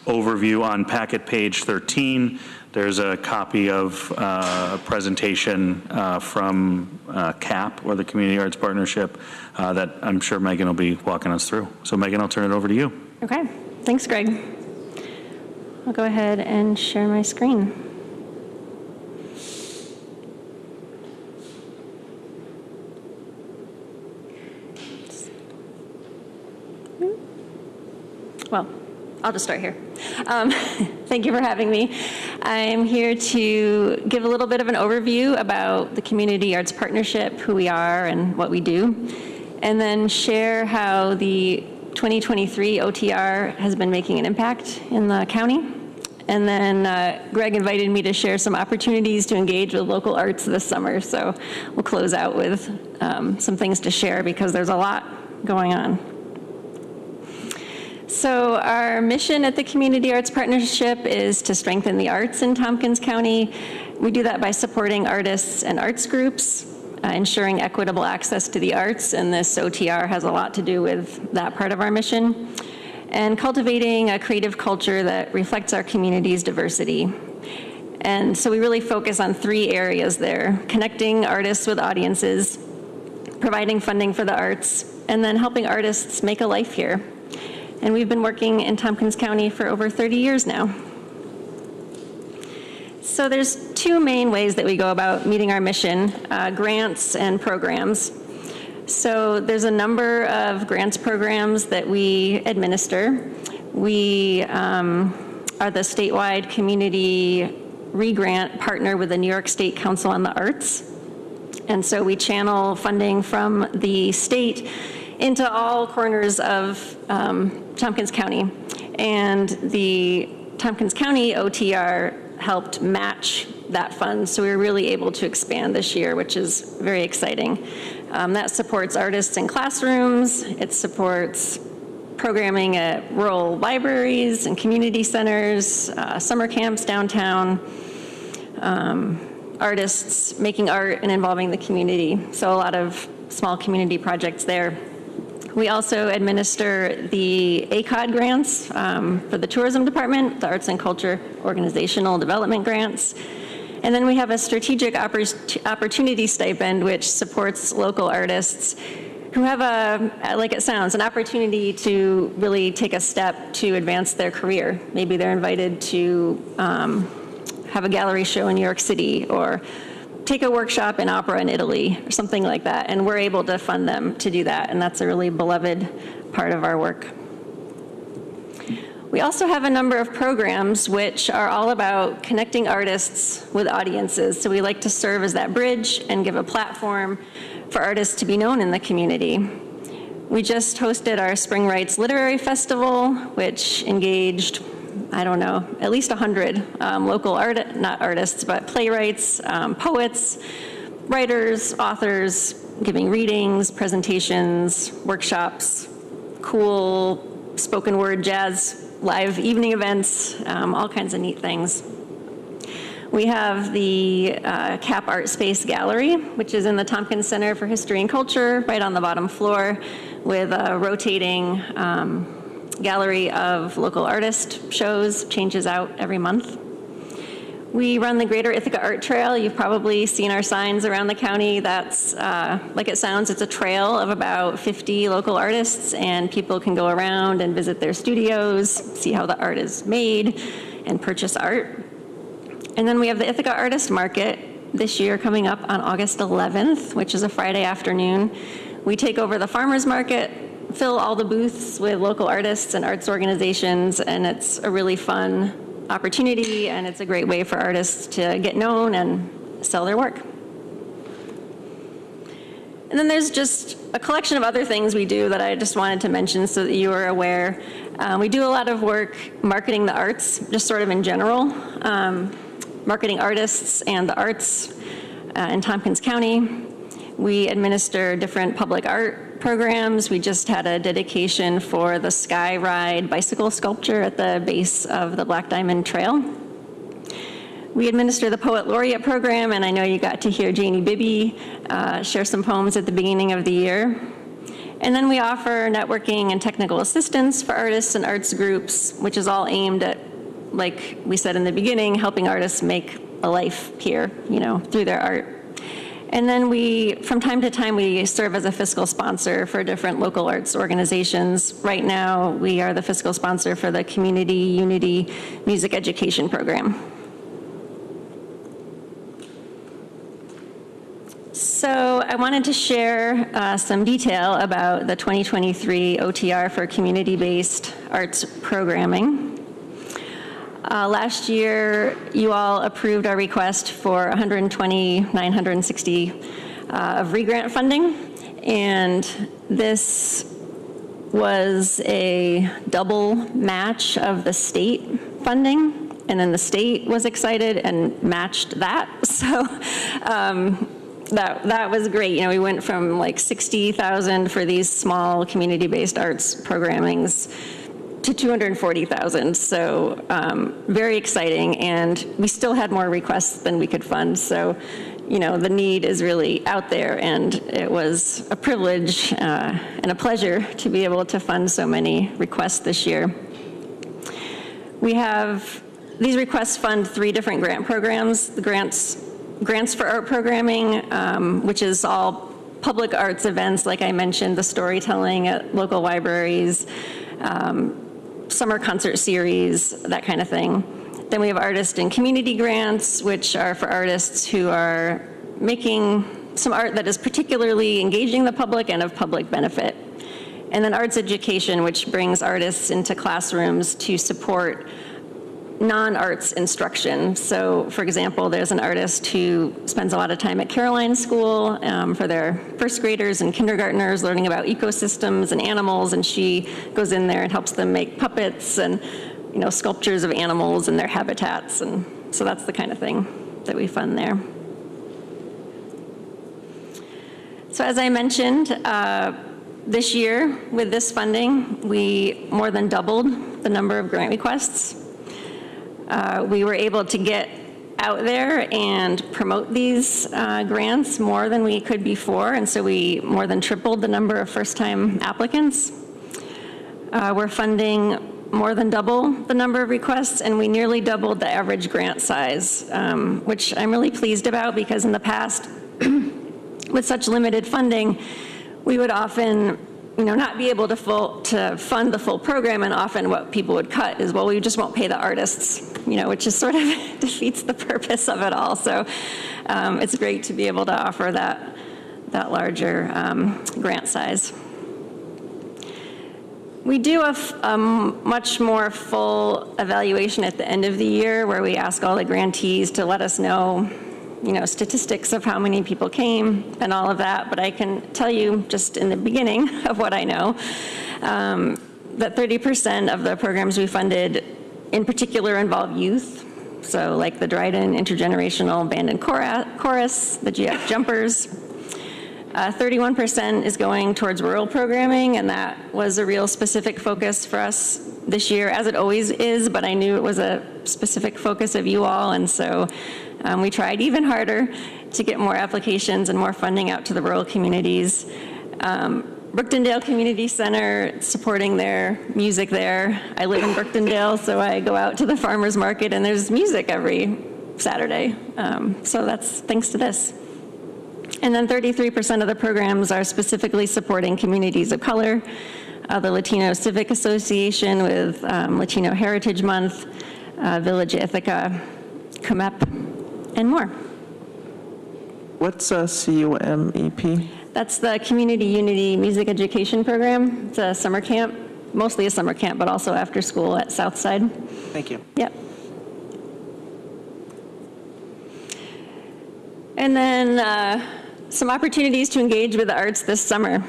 overview. On packet page 13. There's a copy of a presentation from CAP, or the Community Arts Partnership, that I'm sure Megan will be walking us through. So Megan, I'll turn it over to you. Okay, thanks, Greg. I'll go ahead and share my screen. Well, I'll just start here. Thank you for having me. I'm here to give a little bit of an overview about the Community Arts Partnership, who we are and what we do, and then share how the 2023 OTR has been making an impact in the county. And then Greg invited me to share some opportunities to engage with local arts this summer, so we'll close out with some things to share, because there's a lot going on. So our mission at the Community Arts Partnership is to strengthen the arts in Tompkins County. We do that by supporting artists and arts groups, ensuring equitable access to the arts, and this OTR has a lot to do with that part of our mission, and cultivating a creative culture that reflects our community's diversity. And so we really focus on 3 areas there: connecting artists with audiences, providing funding for the arts, and then helping artists make a life here. And we've been working in Tompkins County for over 30 years now. So there's 2 main ways that we go about meeting our mission, grants and programs. So there's a number of grants programs that we administer. We are the statewide community re-grant partner with the New York State Council on the Arts. And so we channel funding from the state into all corners of Tompkins County. And the Tompkins County OTR helped match that fund, so we were really able to expand this year, which is very exciting. That supports artists in classrooms. It supports programming at rural libraries and community centers, summer camps downtown, artists making art and involving the community. So a lot of small community projects there. We also administer the ACOD grants for the tourism department, the Arts and Culture Organizational Development grants. And then we have a strategic opportunity stipend, which supports local artists who have like it sounds, an opportunity to really take a step to advance their career. Maybe they're invited to have a gallery show in New York City, or take a workshop in opera in Italy, or something like that, and we're able to fund them to do that, and that's a really beloved part of our work. We also have a number of programs which are all about connecting artists with audiences, so we like to serve as that bridge and give a platform for artists to be known in the community. We just hosted our Spring Rights Literary Festival, which engaged, I don't know, at least 100 local not artists, but playwrights, poets, writers, authors, giving readings, presentations, workshops, cool spoken word jazz, live evening events, all kinds of neat things. We have the CAP Art Space Gallery, which is in the Tompkins Center for History and Culture, right on the bottom floor, with a rotating gallery of local artist shows, changes out every month. We run the Greater Ithaca Art Trail. You've probably seen our signs around the county. That's, like it sounds, it's a trail of about 50 local artists, and people can go around and visit their studios, see how the art is made, and purchase art. And then we have the Ithaca Artist Market this year coming up on August 11th, which is a Friday afternoon. We take over the farmers market, fill all the booths with local artists and arts organizations, and it's a really fun opportunity, and it's a great way for artists to get known and sell their work. And then there's just a collection of other things we do that I just wanted to mention so that you are aware. We do a lot of work marketing the arts, just sort of in general, marketing artists and the arts in Tompkins County. We administer different public art programs. We just had a dedication for the Sky Ride bicycle sculpture at the base of the Black Diamond Trail. We administer the Poet Laureate program, and I know you got to hear Janie Bibby share some poems at the beginning of the year. And then we offer networking and technical assistance for artists and arts groups, which is all aimed at, like we said in the beginning, helping artists make a life here, you know, through their art. And then we, from time to time, we serve as a fiscal sponsor for different local arts organizations. Right now, we are the fiscal sponsor for the Community Unity Music Education Program. So I wanted to share some detail about the 2023 OTR for community-based arts programming. Last year, you all approved our request for $120,960 of re-grant funding, and this was a double match of the state funding, and then the state was excited and matched that. So that was great. You know, we went from like 60,000 for these small community-based arts programmings to 240,000, so very exciting, and we still had more requests than we could fund, so you know, the need is really out there, and it was a privilege and a pleasure to be able to fund so many requests this year. We have, these requests fund 3 different grant programs. The Grants for Art Programming, which is all public arts events, like I mentioned, the storytelling at local libraries, summer concert series, that kind of thing. Then we have artist and community grants, which are for artists who are making some art that is particularly engaging the public and of public benefit. And then arts education, which brings artists into classrooms to support non-arts instruction. So, for example, there's an artist who spends a lot of time at Caroline School for their first graders and kindergartners learning about ecosystems and animals, and she goes in there and helps them make puppets and, you know, sculptures of animals and their habitats, and so that's the kind of thing that we fund there. So as I mentioned, this year with this funding, we more than doubled the number of grant requests. We were able to get out there and promote these grants more than we could before, and so we more than tripled the number of first-time applicants. We're funding more than double the number of requests, and we nearly doubled the average grant size, which I'm really pleased about, because in the past, with such limited funding, we would often not be able to fund the full program, and often what people would cut is, well, we just won't pay the artists, which is sort of defeats the purpose of it all. So it's great to be able to offer that larger grant size. We do a much more full evaluation at the end of the year, where we ask all the grantees to let us know, statistics of how many people came and all of that. But I can tell you just in the beginning of what I know, that 30% of the programs we funded in particular involve youth. So like the Dryden Intergenerational Band and Chorus, the GF Jumpers. 31% is going towards rural programming, and that was a real specific focus for us this year, as it always is, but I knew it was a specific focus of you all, and so we tried even harder to get more applications and more funding out to the rural communities. Brookendale Community Center, supporting their music there. I live in Brookendale, so I go out to the farmers market, and there's music every Saturday, so that's thanks to this. And then 33% of the programs are specifically supporting communities of color, the Latino Civic Association with Latino Heritage Month, Village Ithaca, CUMEP, and more. What's CUMEP? That's the Community Unity Music Education Program. It's a summer camp, mostly a summer camp, but also after school at Southside. Thank you. Yep. And then some opportunities to engage with the arts this summer.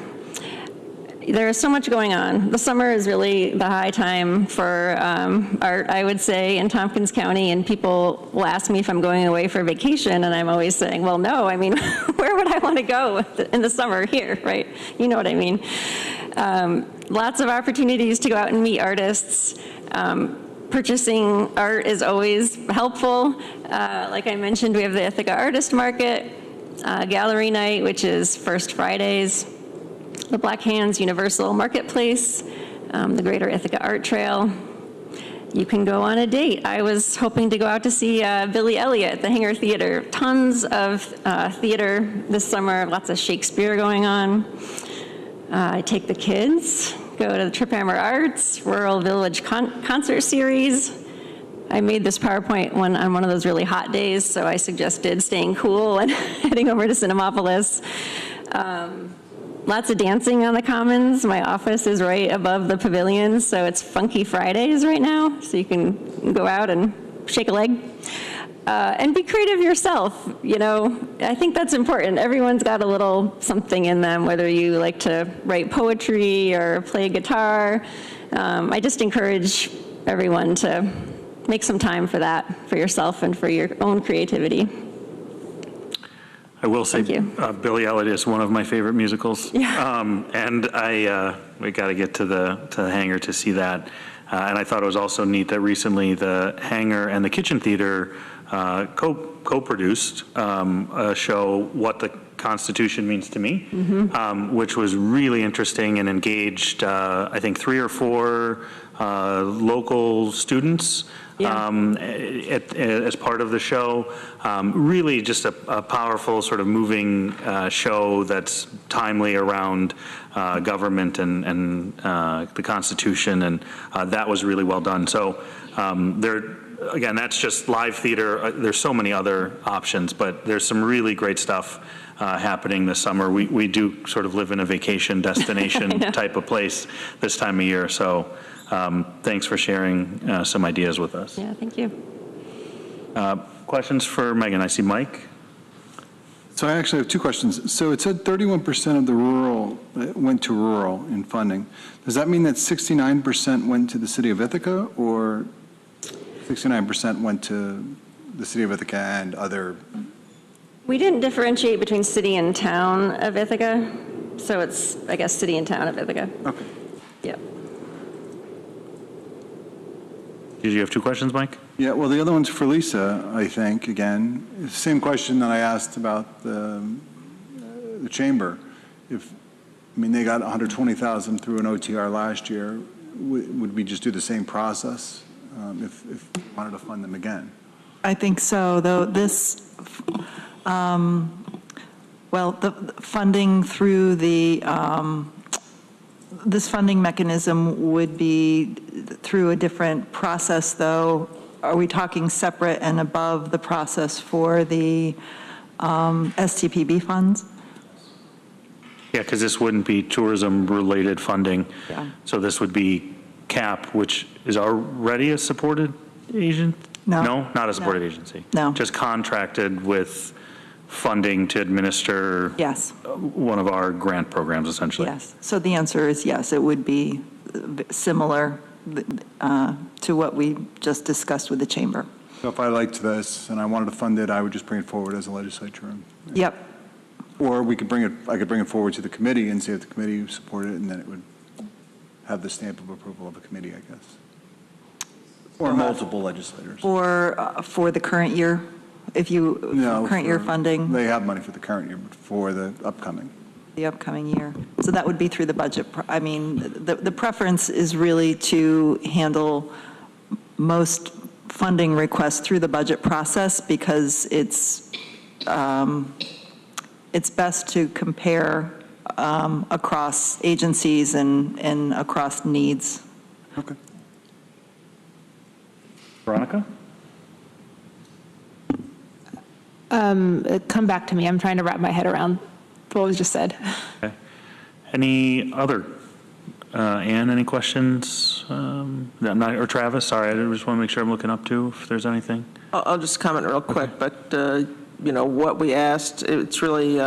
There is so much going on. The summer is really the high time for art, I would say, in Tompkins County, and people will ask me if I'm going away for vacation, and I'm always saying, well, no, I mean, where would I want to go in the summer? Here, right? You know what I mean. Lots of opportunities to go out and meet artists. Purchasing art is always helpful. Like I mentioned, we have the Ithaca Artist Market, Gallery Night, which is first Fridays, the Black Hands Universal Marketplace, the Greater Ithaca Art Trail. You can go on a date. I was hoping to go out to see Billy Elliot at the Hangar Theater. Tons of theater this summer, lots of Shakespeare going on. I take the kids, go to the Trip Hammer Arts, Rural Village Concert Series. I made this PowerPoint on one of those really hot days, so I suggested staying cool and heading over to Cinemapolis. Lots of dancing on the Commons. My office is right above the pavilions, so it's Funky Fridays right now, so you can go out and shake a leg. And be creative yourself, I think that's important. Everyone's got a little something in them, whether you like to write poetry or play guitar. I just encourage everyone to make some time for that, for yourself and for your own creativity. I will say, Billy Elliot is one of my favorite musicals. Yeah. And we got to get to the Hangar to see that. And I thought it was also neat that recently the Hangar and the Kitchen Theater co-produced a show, What the Constitution Means to Me, which was really interesting and engaged, I think, 3 or 4 local students as part of the show. Really just a powerful, sort of moving show that's timely around government and the Constitution, and that was really well done. So again, that's just live theater. There's so many other options, but there's some really great stuff happening this summer. We do sort of live in a vacation destination type of place this time of year. So thanks for sharing some ideas with us. Yeah, thank you. Questions for Megan? I see Mike. So I actually have 2 questions. So it said 31% of the rural went to rural in funding. Does that mean that 69% went to the city of Ithaca, or 69% went to the city of Ithaca and other? We didn't differentiate between city and town of Ithaca, so it's, I guess, city and town of Ithaca. Okay. Yep. Did you have two questions, Mike? Yeah, well, the other one's for Lisa, I think, again. Same question that I asked about the chamber. They got 120,000 through an OTR last year. Would we just do the same process if we wanted to fund them again? I think so, though the funding through this funding mechanism would be through a different process, though. Are we talking separate and above the process for the STPB funds? Yeah, because this wouldn't be tourism-related funding. Yeah. So this would be CAP, which is already a supported agent? No. No, not a supported No. agency? No. Just contracted with funding to administer Yes. one of our grant programs, essentially? Yes. So the answer is yes, it would be similar to what we just discussed with the chamber. So if I liked this and I wanted to fund it, I would just bring it forward as a legislature? Yep. Or I could bring it forward to the committee and see if the committee supported it, and then it would have the stamp of approval of a committee, I guess. Or multiple legislators. For the current year, current year funding, They have money for the current year, but for the upcoming. the upcoming year. So that would be through the budget. The preference is really to handle most funding requests through the budget process because it's best to compare across agencies and across needs. Okay. Veronica? Come back to me. I'm trying to wrap my head around what was just said. Okay. Any other? Ann, any questions? Or Travis? Sorry, I just want to make sure I'm looking up to if there's anything. I'll just comment real quick, but, what we asked, it's really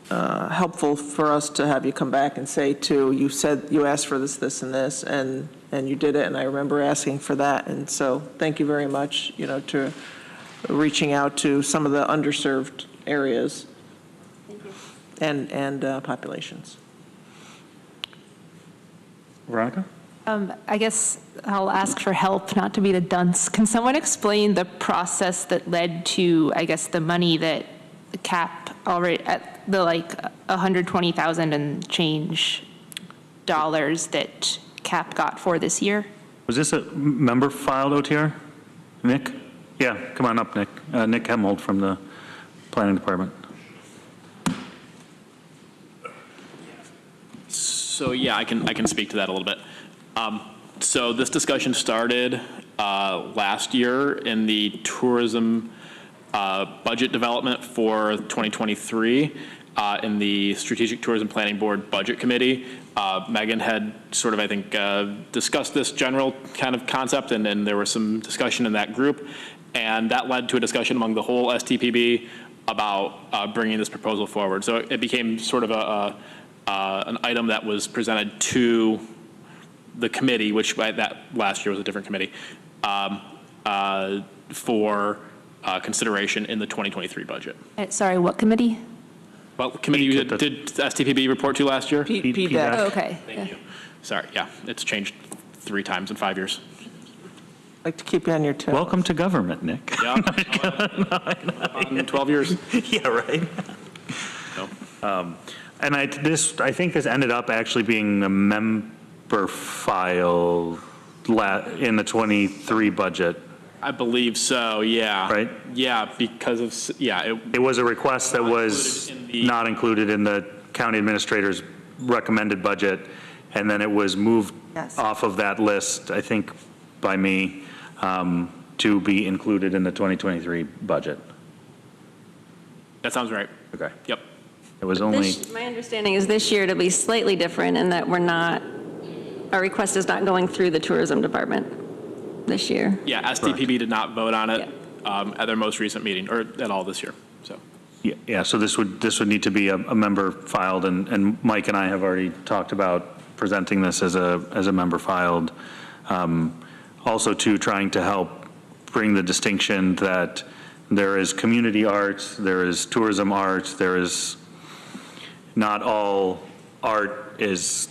helpful for us to have you come back and say, you said you asked for this, this, and this, and you did it, and I remember asking for that, and so thank you very much, to reaching out to some of the underserved areas and populations. Veronica? I guess I'll ask for help, not to be the dunce. Can someone explain the process that led to, I guess, the money that the CAP already, at the 120,000 and change dollars that CAP got for this year? Was this a member-filed OTR? Nick? Yeah, come on up, Nick. Nick Hemmold from the Planning Department. So yeah, I can speak to that a little bit. So this discussion started last year in the tourism budget development for 2023 in the Strategic Tourism Planning Board Budget Committee. Megan had sort of, I think, discussed this general kind of concept, and then there was some discussion in that group, and that led to a discussion among the whole STPB about bringing this proposal forward. So it became sort of an item that was presented to the committee, which that last year was a different committee, for consideration in the 2023 budget. Sorry, what committee? Well, the committee did STPB report to last year? PDAC. Oh, okay. Thank you. Sorry, yeah, it's changed 3 times in 5 years. I'd like to keep you on your toes. Welcome to government, Nick. Yeah, 12 years. Yeah, right. No. And I think this ended up actually being a member file in the 23 budget. I believe so, yeah. Right? Yeah, because of, yeah. It was a request that was not included in the county administrator's recommended budget, and then it was moved off of that list, I think, by me, to be included in the 2023 budget. That sounds right. Okay. Yep. It was only, My understanding is this year it'll be slightly different in that our request is not going through the tourism department this year. Yeah, STPB did not vote on it at their most recent meeting, or at all this year, so. yeah, so this would need to be a member filed, and Mike and I have already talked about presenting this as a member filed. Also, too, trying to help bring the distinction that there is community art, there is tourism art, there is not all art is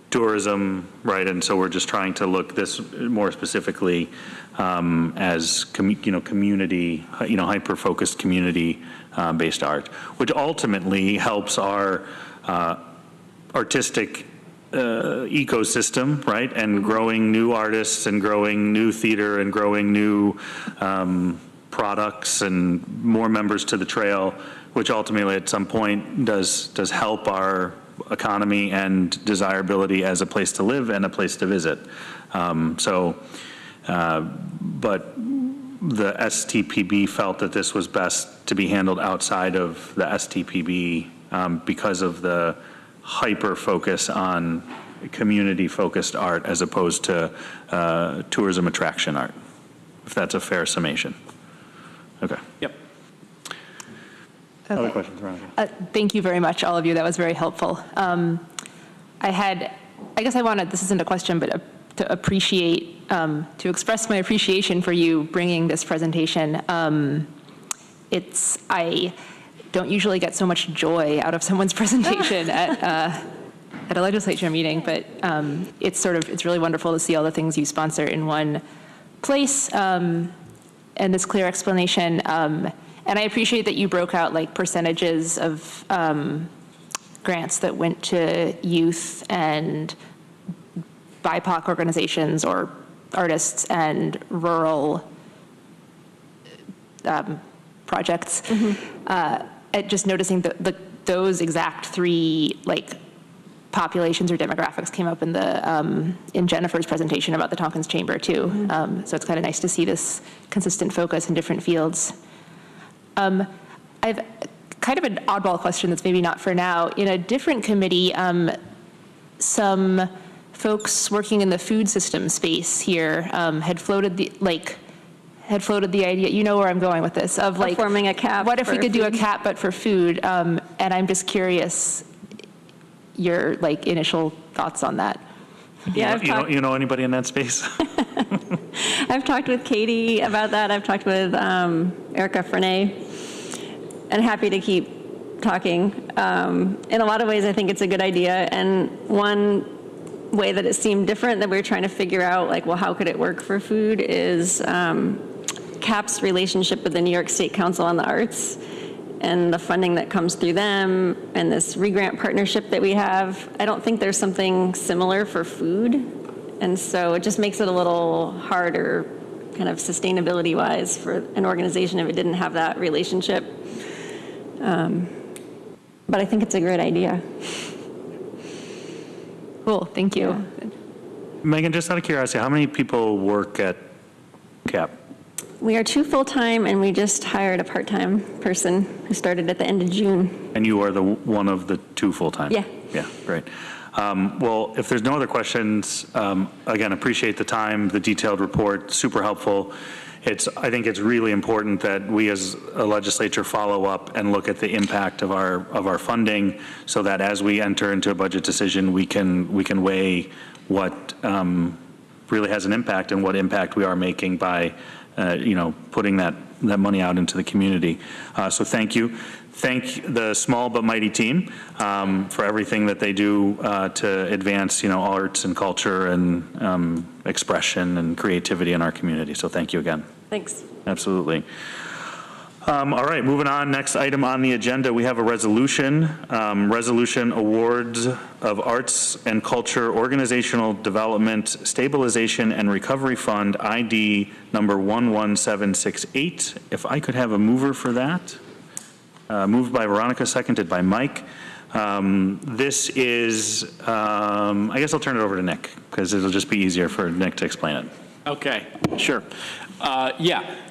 tourism, right? And so we're just trying to look this more specifically as community, hyper-focused community-based art, which ultimately helps our artistic ecosystem, right? And growing new artists and growing new theater and growing new products and more members to the trail, which ultimately at some point does help our economy and desirability as a place to live and a place to visit. But the STPB felt that this was best to be handled outside of the STPB because of the hyper focus on community-focused art as opposed to tourism attraction art, if that's a fair summation. Okay. Yep. Other questions, Veronica? Thank you very much, all of you. That was very helpful. I guess I wanted, this isn't a question, but to appreciate, to express my appreciation for you bringing this presentation. I don't usually get so much joy out of someone's presentation at a legislature meeting, but it's really wonderful to see all the things you sponsor in one place and this clear explanation. And I appreciate that you broke out like percentages of grants that went to youth and BIPOC organizations or artists and rural projects. Just noticing those exact three populations or demographics came up in Jennifer's presentation about the Tompkins Chamber too. So it's kind of nice to see this consistent focus in different fields. I've kind of an oddball question that's maybe not for now. In a different committee, some folks working in the food system space here had floated the idea, you know where I'm going with this, of forming a cap. What if we could do a cap but for food? And I'm just curious your initial thoughts on that. Yeah, you know anybody in that space? I've talked with Katie about that. I've talked with Erica Frenay, and happy to keep talking. In a lot of ways, I think it's a good idea. And one way that it seemed different that we were trying to figure out, how could it work for food is CAP's relationship with the New York State Council on the Arts and the funding that comes through them and this re-grant partnership that we have. I don't think there's something similar for food. And so it just makes it a little harder kind of sustainability-wise for an organization if it didn't have that relationship. But I think it's a great idea. Cool, thank you. Yeah. Megan, just out of curiosity, how many people work at CAP? We are 2 full-time, and we just hired a part-time person who started at the end of June. And you are one of the 2 full-time? Yeah. Yeah, great. Well, if there's no other questions, again, appreciate the time, the detailed report, super helpful. I think it's really important that we as a legislature follow up and look at the impact of our funding so that as we enter into a budget decision, we can weigh what really has an impact and what impact we are making by putting that money out into the community. So thank you. Thank the small but mighty team for everything that they do to advance, arts and culture and expression and creativity in our community. So thank you again. Thanks. Absolutely. All right, moving on. Next item on the agenda, we have a resolution. Resolution Awards of Arts and Culture Organizational Development Stabilization and Recovery Fund, ID number 11768. If I could have a mover for that. Moved by Veronica, seconded by Mike. This is, I guess I'll turn it over to Nick, because it'll just be easier for Nick to explain it. Okay, sure.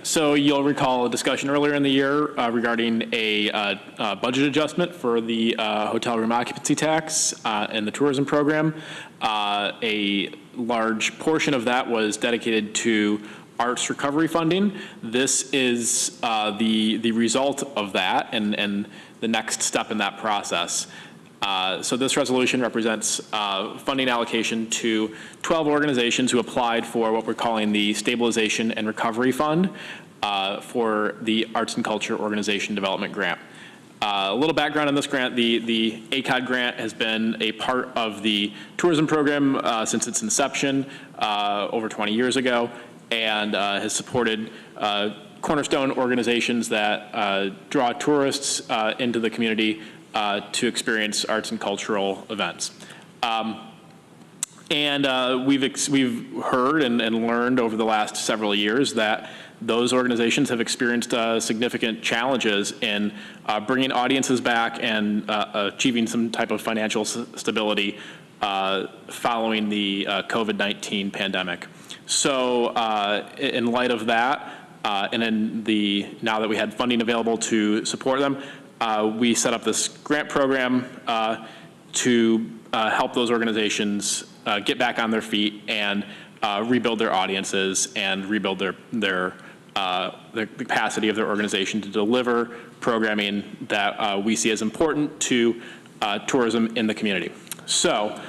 So you'll recall a discussion earlier in the year regarding a budget adjustment for the hotel room occupancy tax and the tourism program. A large portion of that was dedicated to arts recovery funding. This is the result of that and the next step in that process. So this resolution represents funding allocation to 12 organizations who applied for what we're calling the Stabilization and Recovery Fund for the Arts and Culture Organization Development Grant. A little background on this grant, the ACOD grant has been a part of the tourism program since its inception over 20 years ago, and has supported cornerstone organizations that draw tourists into the community to experience arts and cultural events. We've heard and learned over the last several years that those organizations have experienced significant challenges in bringing audiences back and achieving some type of financial stability following the COVID-19 pandemic. So in light of that, and now that we had funding available to support them, we set up this grant program to help those organizations get back on their feet and rebuild their audiences and rebuild their capacity of their organization to deliver programming that we see as important to tourism in the community. So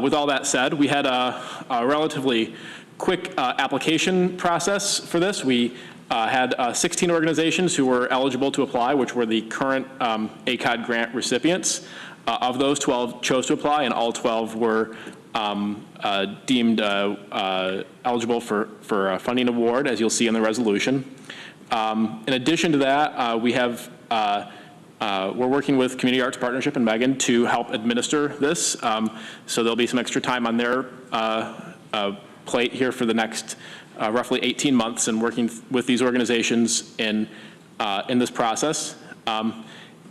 with all that said, we had a relatively quick application process for this. We had 16 organizations who were eligible to apply, which were the current ACOD grant recipients. Of those, 12 chose to apply, and all 12 were deemed eligible for a funding award, as you'll see in the resolution. In addition to that, we're working with Community Arts Partnership and Megan to help administer this. So there'll be some extra time on their plate here for the next roughly 18 months and working with these organizations in this process.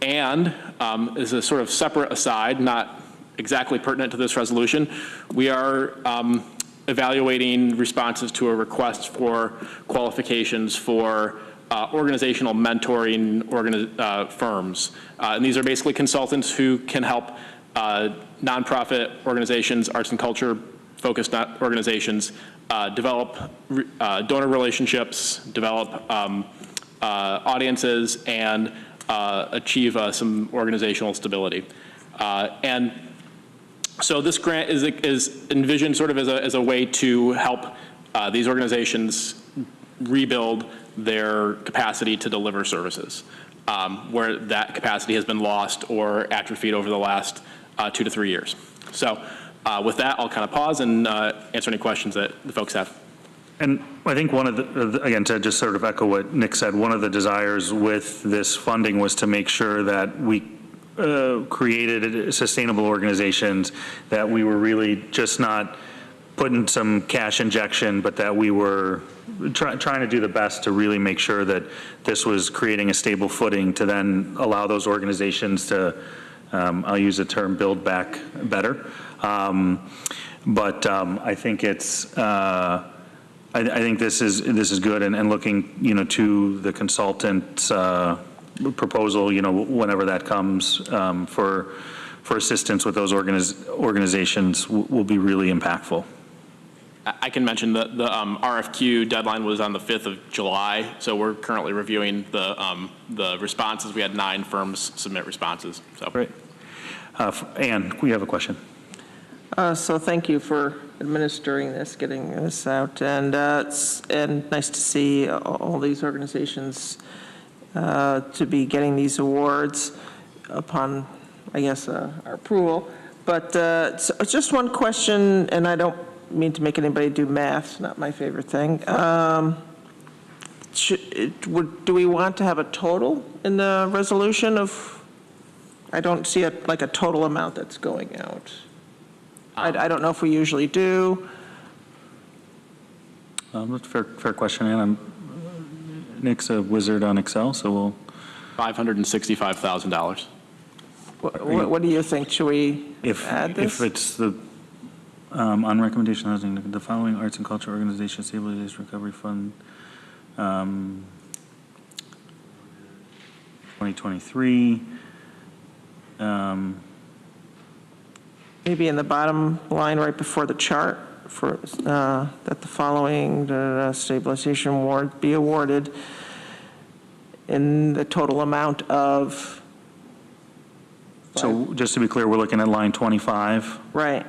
And as a sort of separate aside, not exactly pertinent to this resolution, we are evaluating responses to a request for qualifications for organizational mentoring firms. And these are basically consultants who can help nonprofit organizations, arts and culture focused organizations, develop donor relationships, develop audiences, and achieve some organizational stability. And so this grant is envisioned sort of as a way to help these organizations rebuild their capacity to deliver services, where that capacity has been lost or atrophied over the last 2 to 3 years. So with that, I'll kind of pause and answer any questions that the folks have. And I think one of the, again, to just sort of echo what Nick said, one of the desires with this funding was to make sure that we created sustainable organizations, that we were really just not putting some cash injection, but that we were trying to do the best to really make sure that this was creating a stable footing to then allow those organizations to, I'll use the term, build back better. But I think it's, I think this is good, and looking, to the consultant's proposal, whenever that comes, for assistance with those organizations will be really impactful. I can mention that the RFQ deadline was on the 5th of July, so we're currently reviewing the responses. We had 9 firms submit responses. So. Great. Ann, we have a question. So thank you for administering this, getting this out, and nice to see all these organizations to be getting these awards upon, I guess, our approval. But so just one question, and I don't mean to make anybody do math, it's not my favorite thing. Do we want to have a total in the resolution of, I don't see a total amount that's going out. I don't know if we usually do. That's a fair question, Ann. Nick's a wizard on Excel, so we'll. $565,000. What do you think? Should we add this? If it's the, on recommendation housing, the following arts and culture organization stabilization recovery fund, 2023. Maybe in the bottom line right before the chart for that the following stabilization award be awarded in the total amount of. So just to be clear, we're looking at line 25. Right.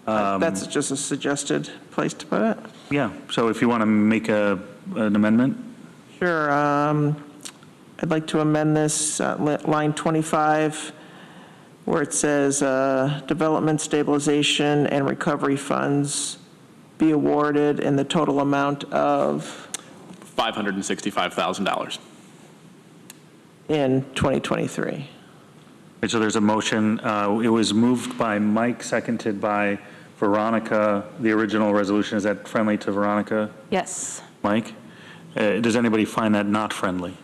That's just a suggested place to put it. Yeah. So if you want to make an amendment. Sure. I'd like to amend this, line 25, where it says, development stabilization and recovery funds be awarded in the total amount of $565,000. in 2023. Okay, so there's a motion. It was moved by Mike, seconded by Veronica. The original resolution, is that friendly to Veronica? Yes. Mike? Does anybody find that not friendly?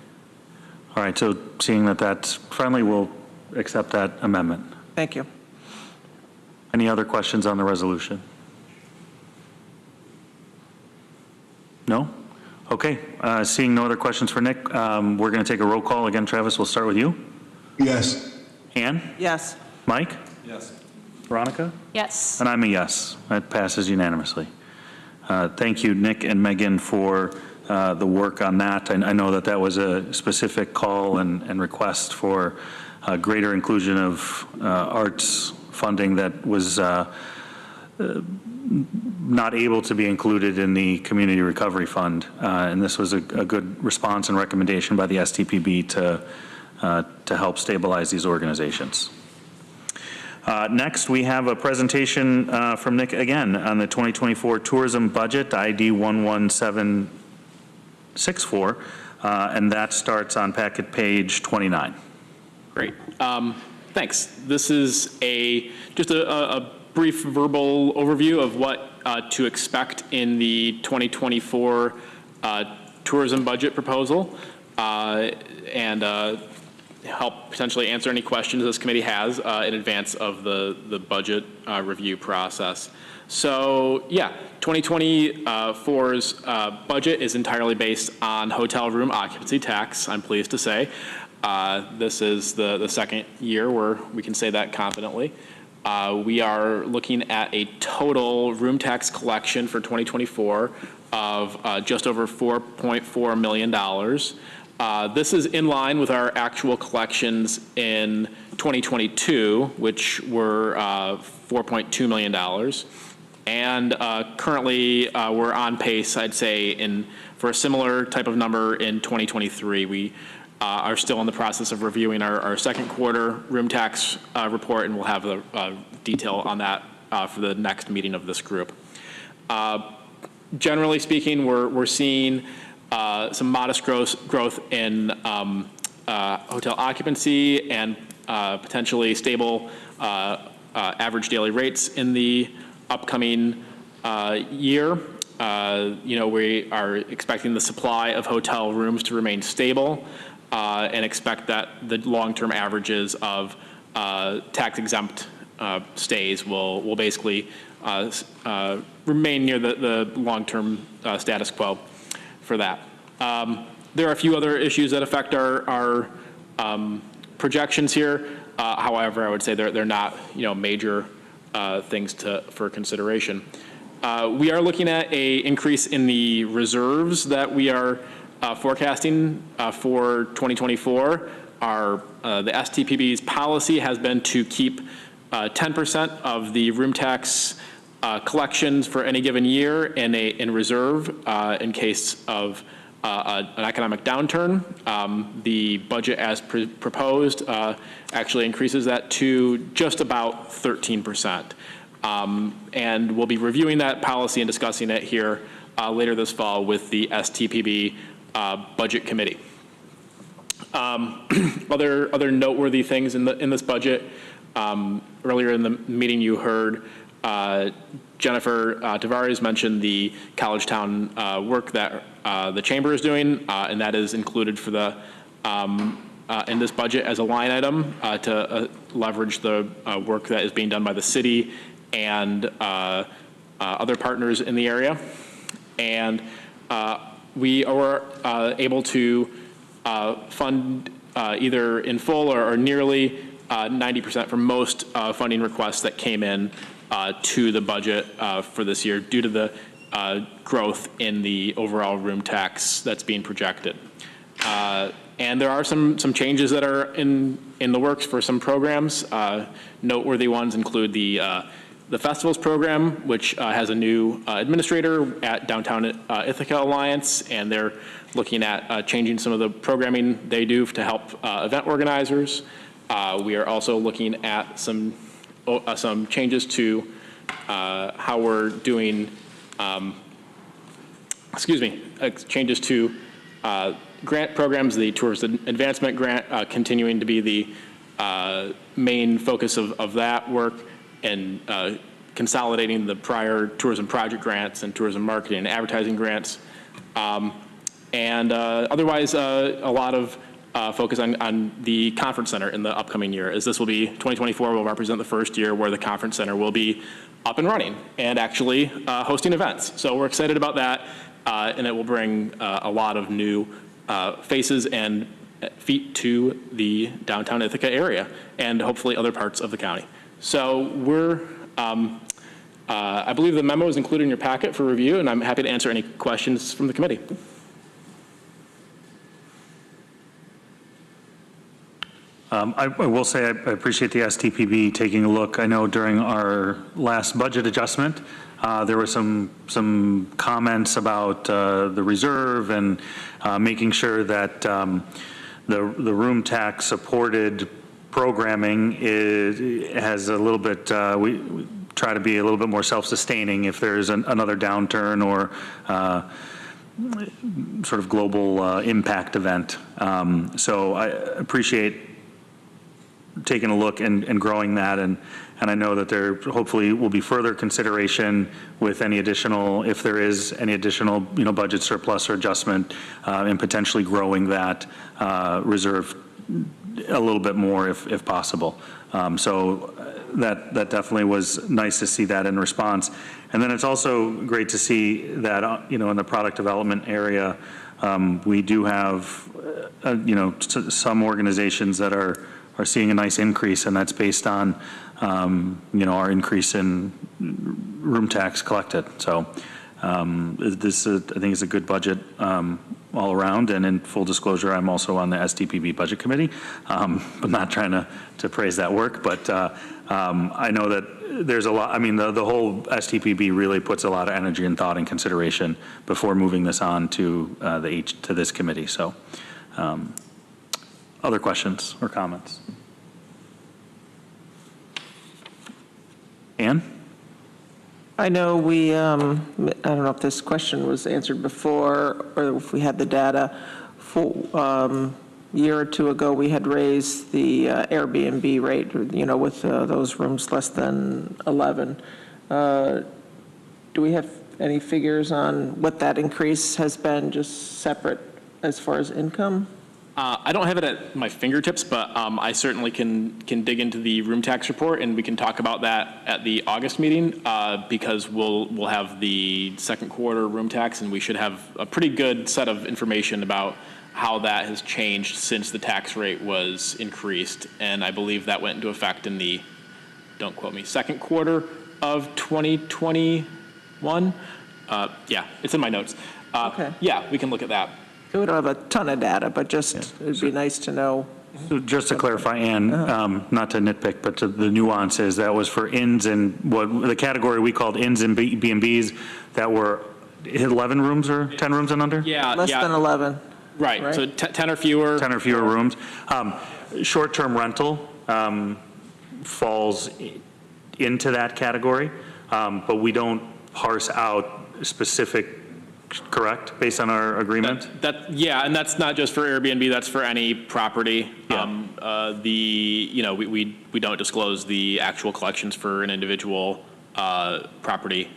All right, so seeing that that's friendly, we'll accept that amendment. Thank you. Any other questions on the resolution? No? Okay, seeing no other questions for Nick, we're going to take a roll call. Again, Travis, we'll start with you. Yes. Ann? Yes. Mike? Yes. Veronica? Yes. And I'm a yes. That passes unanimously. Thank you, Nick and Megan, for the work on that. I know that that was a specific call and request for greater inclusion of arts funding that was not able to be included in the Community Recovery Fund. And this was a good response and recommendation by the STPB to help stabilize these organizations. Next, we have a presentation from Nick again on the 2024 tourism budget, ID 11764, and that starts on packet page 29. Great. Thanks. This is just a brief verbal overview of what to expect in the 2024 tourism budget proposal, and help potentially answer any questions this committee has in advance of the budget review process. So yeah, 2024's budget is entirely based on hotel room occupancy tax, I'm pleased to say. This is the second year where we can say that confidently. We are looking at a total room tax collection for 2024 of just over $4.4 million. This is in line with our actual collections in 2022, which were $4.2 million. And currently, we're on pace, I'd say, for a similar type of number in 2023. We are still in the process of reviewing our second quarter room tax report, and we'll have the detail on that for the next meeting of this group. Generally speaking, we're seeing some modest growth in hotel occupancy and potentially stable average daily rates in the upcoming year. We are expecting the supply of hotel rooms to remain stable, and expect that the long-term averages of tax-exempt stays will basically remain near the long-term status quo for that. There are a few other issues that affect our projections here. However, I would say they're not major things for consideration. We are looking at an increase in the reserves that we are forecasting for 2024. The STPB's policy has been to keep 10% of the room tax collections for any given year in reserve in case of an economic downturn. The budget as proposed actually increases that to just about 13%. And we'll be reviewing that policy and discussing it here later this fall with the STPB Budget Committee. Other noteworthy things in this budget. Earlier in the meeting, you heard Jennifer Tavares mention the College Town work that the Chamber is doing, and that is included for the in this budget as a line item to leverage the work that is being done by the city and other partners in the area. And we are able to fund either in full or nearly 90% for most funding requests that came in to the budget for this year due to the growth in the overall room tax that's being projected. And there are some changes that are in the works for some programs. Noteworthy ones include the the festivals program, which has a new administrator at Downtown Ithaca Alliance, and they're looking at changing some of the programming they do to help event organizers. We are also looking at some changes to how we're doing, changes to grant programs, the Tourism Advancement Grant continuing to be the main focus of that work, and consolidating the prior tourism project grants and tourism marketing and advertising grants. Otherwise, a lot of focus on the conference center in the upcoming year, as this will be, 2024 will represent the first year where the conference center will be up and running and actually hosting events. So we're excited about that, and it will bring a lot of new faces and feet to the downtown Ithaca area and hopefully other parts of the county. So we're, I believe the memo is included in your packet for review, and I'm happy to answer any questions from the committee. I will say I appreciate the STPB taking a look. I know during our last budget adjustment, there were some comments about the reserve and making sure that the room tax supported programming has a little bit, we try to be a little bit more self-sustaining if there's another downturn or sort of global impact event. So I appreciate taking a look and growing that, and I know that there hopefully will be further consideration with any additional, if there is any additional, budget surplus or adjustment, and potentially growing that reserve a little bit more if possible. So that definitely was nice to see that in response. And then it's also great to see that, in the product development area, we do have, some organizations that are seeing a nice increase, and that's based on, our increase in room tax collected. So this, I think, is a good budget all around. And in full disclosure, I'm also on the STPB Budget Committee, but not trying to praise that work. But I know that there's a lot. I mean, the whole STPB really puts a lot of energy and thought and consideration before moving this on to this committee. So. Other questions or comments? Ann? I know we, I don't know if this question was answered before or if we had the data. A year or two ago, we had raised the Airbnb rate, with those rooms less than 11. Do we have any figures on what that increase has been, just separate as far as income? I don't have it at my fingertips, but I certainly can dig into the room tax report, and we can talk about that at the August meeting, because we'll have the second quarter room tax, and we should have a pretty good set of information about how that has changed since the tax rate was increased. And I believe that went into effect in the, don't quote me, second quarter of 2021. Yeah, it's in my notes. Okay. Yeah, we can look at that. We don't have a ton of data, but it'd be nice to know. So just to clarify, Ann, not to nitpick, but to the nuances, that was for inns and what the category we called inns and B&Bs that were 11 rooms or 10 rooms and under? Yeah. Less than 11. Right. So 10 or fewer. 10 or fewer rooms. Short-term rental falls into that category, but we don't parse out specific. Correct, based on our agreement? Yeah, and that's not just for Airbnb, that's for any property. Yeah. We don't disclose the actual collections for an individual property.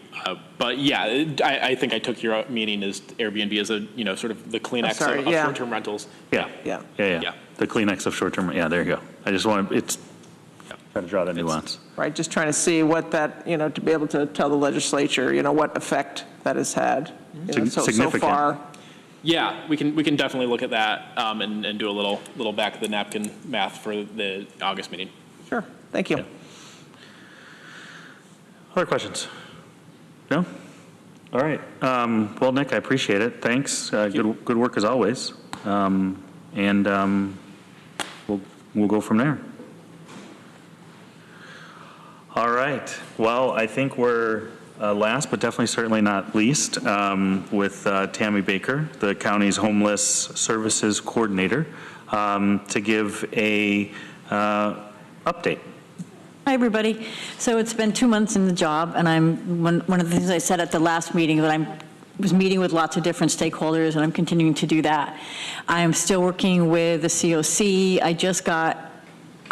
But yeah, I think I took your meaning as Airbnb as a, sort of the Kleenex of short-term rentals. Yeah. The Kleenex of short-term, there you go. I just want to, try to draw that nuance. Right, just trying to see what that, to be able to tell the legislature, what effect that has had. So far. Yeah, we can definitely look at that and do a little back of the napkin math for the August meeting. Sure, thank you. Yeah. Other questions? No? All right. Well, Nick, I appreciate it. Thanks. Good work as always. And we'll go from there. All right. right. Well, I think we're last, but definitely certainly not least, with Tammy Baker, the county's homeless services coordinator, to give a update. Hi, everybody. So it's been 2 months in the job, and one of the things I said at the last meeting that I was meeting with lots of different stakeholders, and I'm continuing to do that. I am still working with the COC. I just got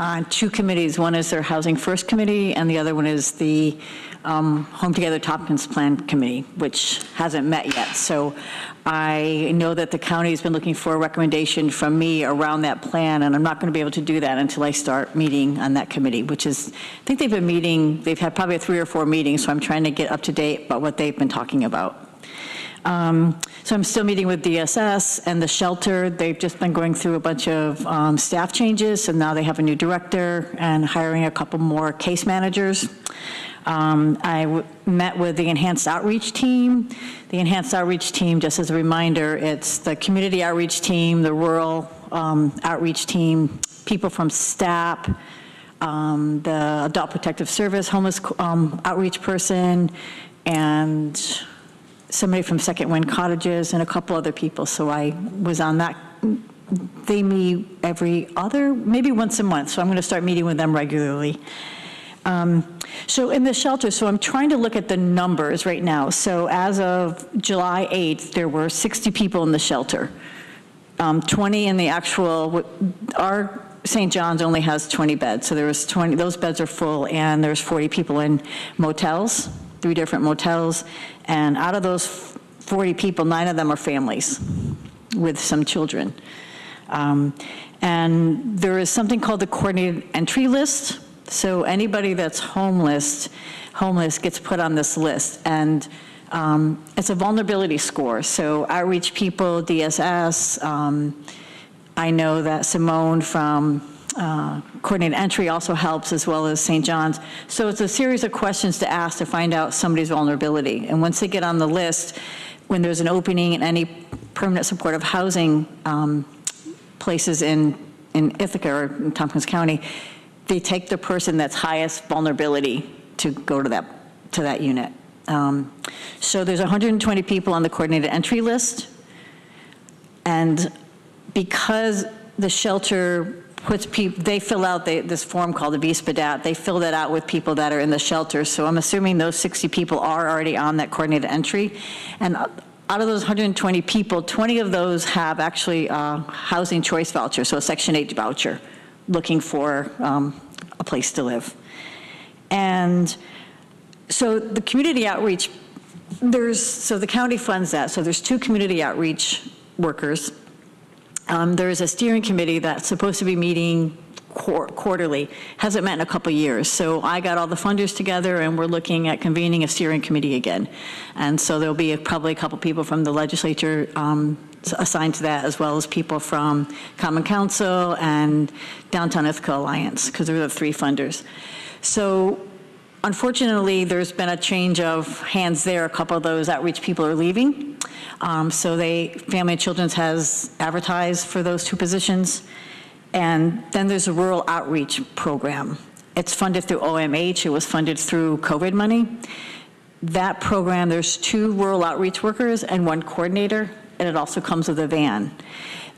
on 2 committees. One is their Housing First Committee, and the other one is the Home Together Tompkins Plan Committee, which hasn't met yet. So I know that the county has been looking for a recommendation from me around that plan, and I'm not going to be able to do that until I start meeting on that committee, which is, I think they've been meeting, they've had probably 3 or 4 meetings, so I'm trying to get up to date about what they've been talking about. So I'm still meeting with DSS and the shelter. They've just been going through a bunch of staff changes, and now they have a new director and hiring a couple more case managers. I met with the Enhanced Outreach team. The Enhanced Outreach team, just as a reminder, it's the community outreach team, the rural outreach team, people from STAP, the Adult Protective Service homeless outreach person, and somebody from Second Wind Cottages, and a couple other people. So I was on that. They meet every other, maybe once a month, so I'm going to start meeting with them regularly. So in the shelter, so I'm trying to look at the numbers right now. So as of July 8th, there were 60 people in the shelter. 20 in the actual, our St. John's only has 20 beds, so there was 20, those beds are full, and there's 40 people in motels, 3 different motels, and out of those 40 people, 9 of them are families with some children. And there is something called the coordinated entry list. So anybody that's homeless gets put on this list, and it's a vulnerability score. So outreach people, DSS, I know that Simone from Coordinated Entry also helps, as well as St. John's. So it's a series of questions to ask to find out somebody's vulnerability. And once they get on the list, when there's an opening in any permanent supportive housing places in Ithaca or in Tompkins County, they take the person that's highest vulnerability to go to that unit. So there's 120 people on the coordinated entry list, and because the shelter puts people, they fill out this form called the VSPDAT, they fill that out with people that are in the shelter, so I'm assuming those 60 people are already on that coordinated entry, and out of those 120 people, 20 of those have actually a housing choice voucher, so a Section 8 voucher, looking for a place to live. And so the community outreach, so the county funds that, so there's 2 community outreach workers. There's a steering committee that's supposed to be meeting quarterly, hasn't met in a couple years. So I got all the funders together, and we're looking at convening a steering committee again. And so there'll be probably a couple people from the legislature assigned to that, as well as people from Common Council and Downtown Ithaca Alliance, because they're the 3 funders. So unfortunately, there's been a change of hands there. A couple of those outreach people are leaving. So Family and Children's has advertised for those 2 positions. And then there's a rural outreach program. It's funded through OMH. It was funded through COVID money. That program, there's 2 rural outreach workers and 1 coordinator, and it also comes with a van.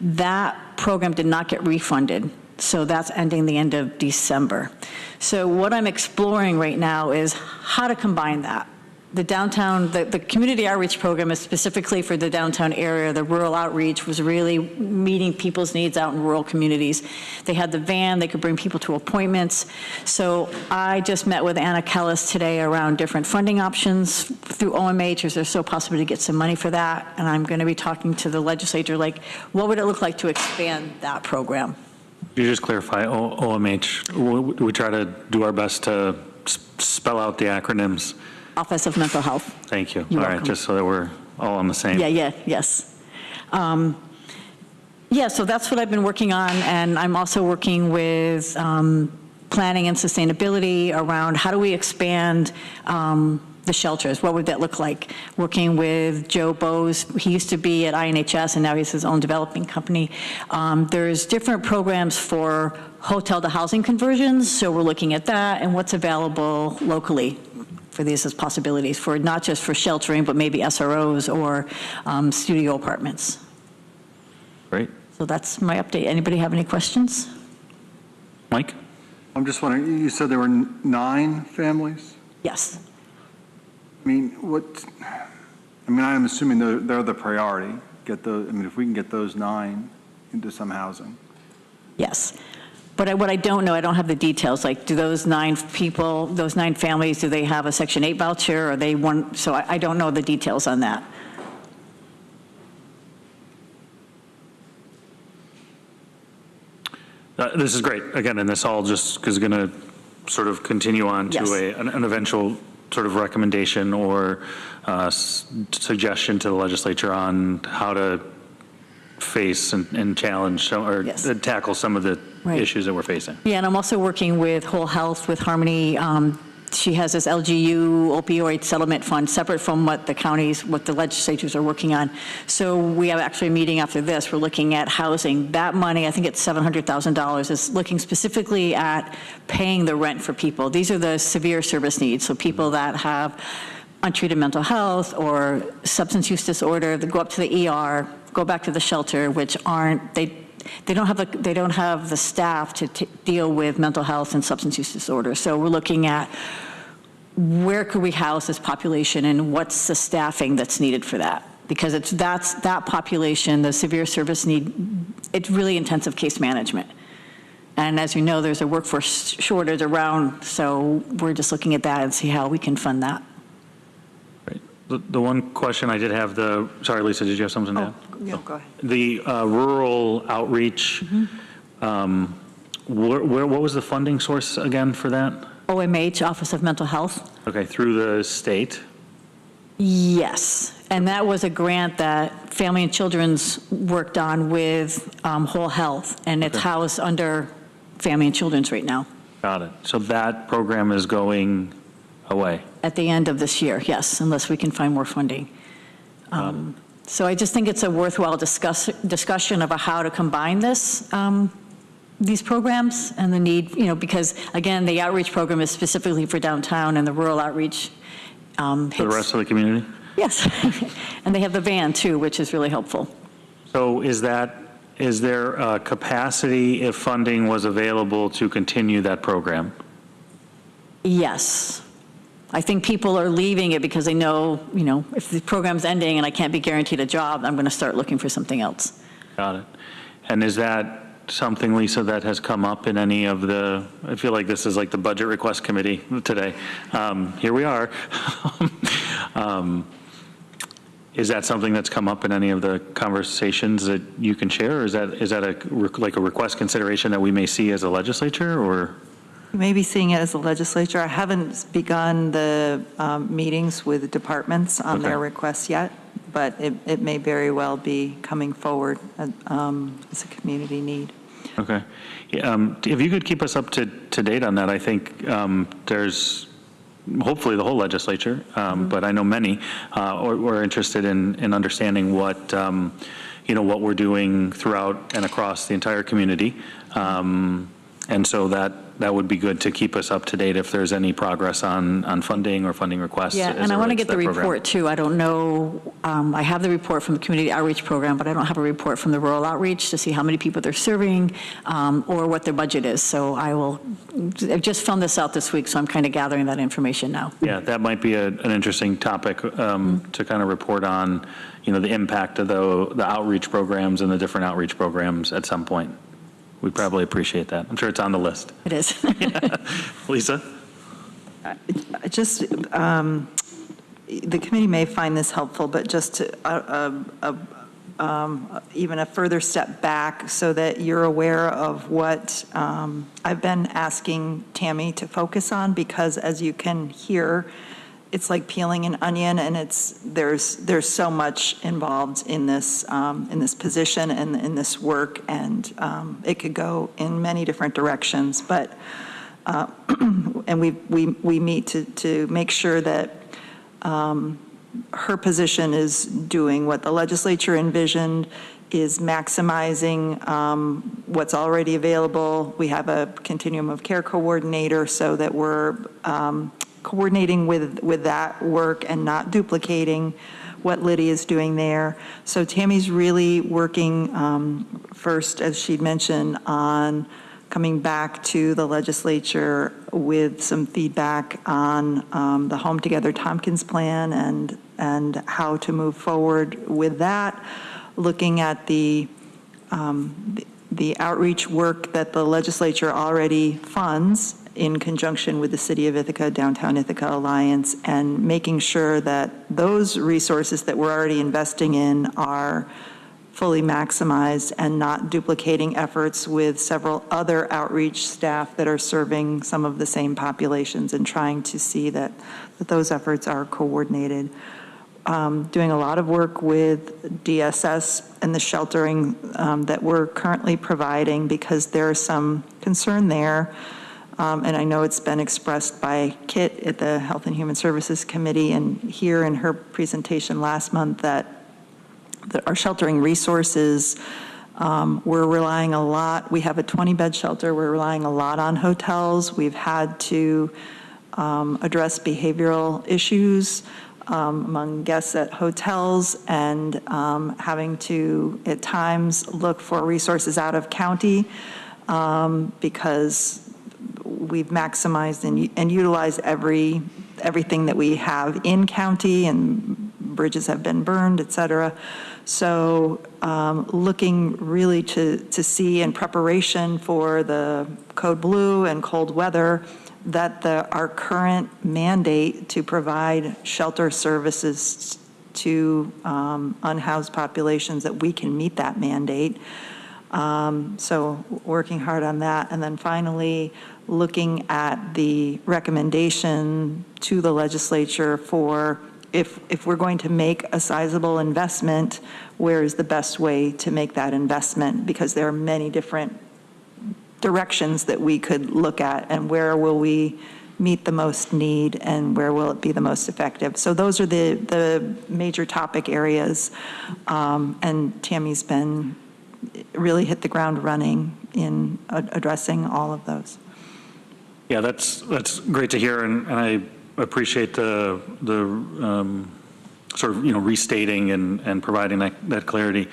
That program did not get refunded, so that's ending the end of December. So what I'm exploring right now is how to combine that. The downtown, the community outreach program is specifically for the downtown area. The rural outreach was really meeting people's needs out in rural communities. They had the van, they could bring people to appointments. So I just met with Anna Kellis today around different funding options through OMH. Is there still possibility to get some money for that? And I'm going to be talking to the legislature, like, what would it look like to expand that program? Could you just clarify OMH? We try to do our best to spell out the acronyms. Office of Mental Health. Thank you. You're all welcome. right, just so that we're all on the same. Yes. Yeah, so that's what I've been working on, and I'm also working with planning and sustainability around how do we expand the shelters? What would that look like? Working with Joe Bose, he used to be at INHS and now he has his own developing company. There's different programs for hotel to housing conversions, so we're looking at that and what's available locally for these as possibilities for not just for sheltering, but maybe SROs or studio apartments. Great. So that's my update. Anybody have any questions? Mike? I'm just wondering, you said there were 9 families? Yes. I mean, I'm assuming they're the priority. If we can get those 9 into some housing. Yes. But what I don't know, I don't have the details, like do those 9 people, those 9 families, do they have a Section 8 voucher or they want, so I don't know the details on that. This is great. Again, and this all just is going to sort of continue on to Yes. an eventual sort of recommendation or suggestion to the legislature on how to face and challenge or Yes. tackle some of the Right. issues that we're facing. Yeah, and I'm also working with Whole Health, with Harmony. She has this LGU opioid settlement fund separate from what the legislatures are working on. So we have actually a meeting after this. We're looking at housing. That money, I think it's $700,000, is looking specifically at paying the rent for people. These are the severe service needs. So people that have untreated mental health or substance use disorder, that go up to the ER, go back to the shelter, which they don't have the staff to deal with mental health and substance use disorder. So we're looking at where could we house this population and what's the staffing that's needed for that? Because that's that population, the severe service need, it's really intensive case management. And as you know, there's a workforce shortage around, so we're just looking at that and see how we can fund that. Great. The one question I did have, sorry, Lisa, did you have something to add? Yeah, go ahead. The rural outreach, what was the funding source again for that? OMH, Office of Mental Health. Okay, through the state? Yes, and that was a grant that Family and Children's worked on with Whole Health, and it's housed under Family and Children's right now. Got it. So that program is going away? At the end of this year, yes, unless we can find more funding. So I just think it's a worthwhile discussion about how to combine these programs and the need, because again, the outreach program is specifically for downtown and the rural outreach For the rest of the community? Yes, and they have the van too, which is really helpful. So is there a capacity if funding was available to continue that program? Yes. I think people are leaving it because they know, if the program's ending and I can't be guaranteed a job, I'm going to start looking for something else. Got it. And is that something, Lisa, that has come up in any of I feel like this is like the budget request committee today. Here we are. Is that something that's come up in any of the conversations that you can share? Or is that a request consideration that we may see as a legislature, or? You may be seeing it as a legislature. I haven't begun the meetings with departments on their requests yet, but it may very well be coming forward as a community need. Okay. If you could keep us up to date on that, I think there's hopefully the whole legislature, but I know many are interested in understanding what we're doing throughout and across the entire community. And so that would be good to keep us up to date if there's any progress on funding or funding requests. Yeah, and I want to get the report too. I don't know, I have the report from the community outreach program, but I don't have a report from the rural outreach to see how many people they're serving or what their budget is. So I've just found this out this week, so I'm kind of gathering that information now. Yeah, that might be an interesting topic to kind of report on, the impact of the outreach programs and the different outreach programs at some point. We'd probably appreciate that. I'm sure it's on the list. It is. Lisa? Just, the committee may find this helpful, but just to, even a further step back so that you're aware of what I've been asking Tammy to focus on, because as you can hear, it's like peeling an onion, and there's so much involved in this position and in this work, and it could go in many different directions. But and we meet to make sure that her position is doing what the legislature envisioned, is maximizing what's already available. We have a continuum of care coordinator so that we're coordinating with that work and not duplicating what Lydia is doing there. So Tammy's really working first, as she'd mentioned, on coming back to the legislature with some feedback on the Home Together Tompkins plan and how to move forward with that, looking at the outreach work that the legislature already funds in conjunction with the City of Ithaca, Downtown Ithaca Alliance, and making sure that those resources that we're already investing in are fully maximized and not duplicating efforts with several other outreach staff that are serving some of the same populations, and trying to see that those efforts are coordinated. Doing a lot of work with DSS and the sheltering that we're currently providing, because there's some concern there. And I know it's been expressed by Kit at the Health and Human Services Committee and here in her presentation last month, that our sheltering resources, we're relying a lot. We have a 20-bed shelter. We're relying a lot on hotels. We've had to address behavioral issues among guests at hotels, and having to, at times, look for resources out of county because we've maximized and utilized everything that we have in county, and bridges have been burned, et cetera. So looking really to see, in preparation for the code blue and cold weather, that our current mandate to provide shelter services to unhoused populations, that we can meet that mandate. So working hard on that. And then finally, looking at the recommendation to the legislature for if we're going to make a sizable investment, where is the best way to make that investment? Because there are many different directions that we could look at, and where will we meet the most need and where will it be the most effective. So those are the major topic areas, and Tammy's been really hit the ground running in addressing all of those. Yeah, that's great to hear, and I appreciate the sort of restating and providing that clarity.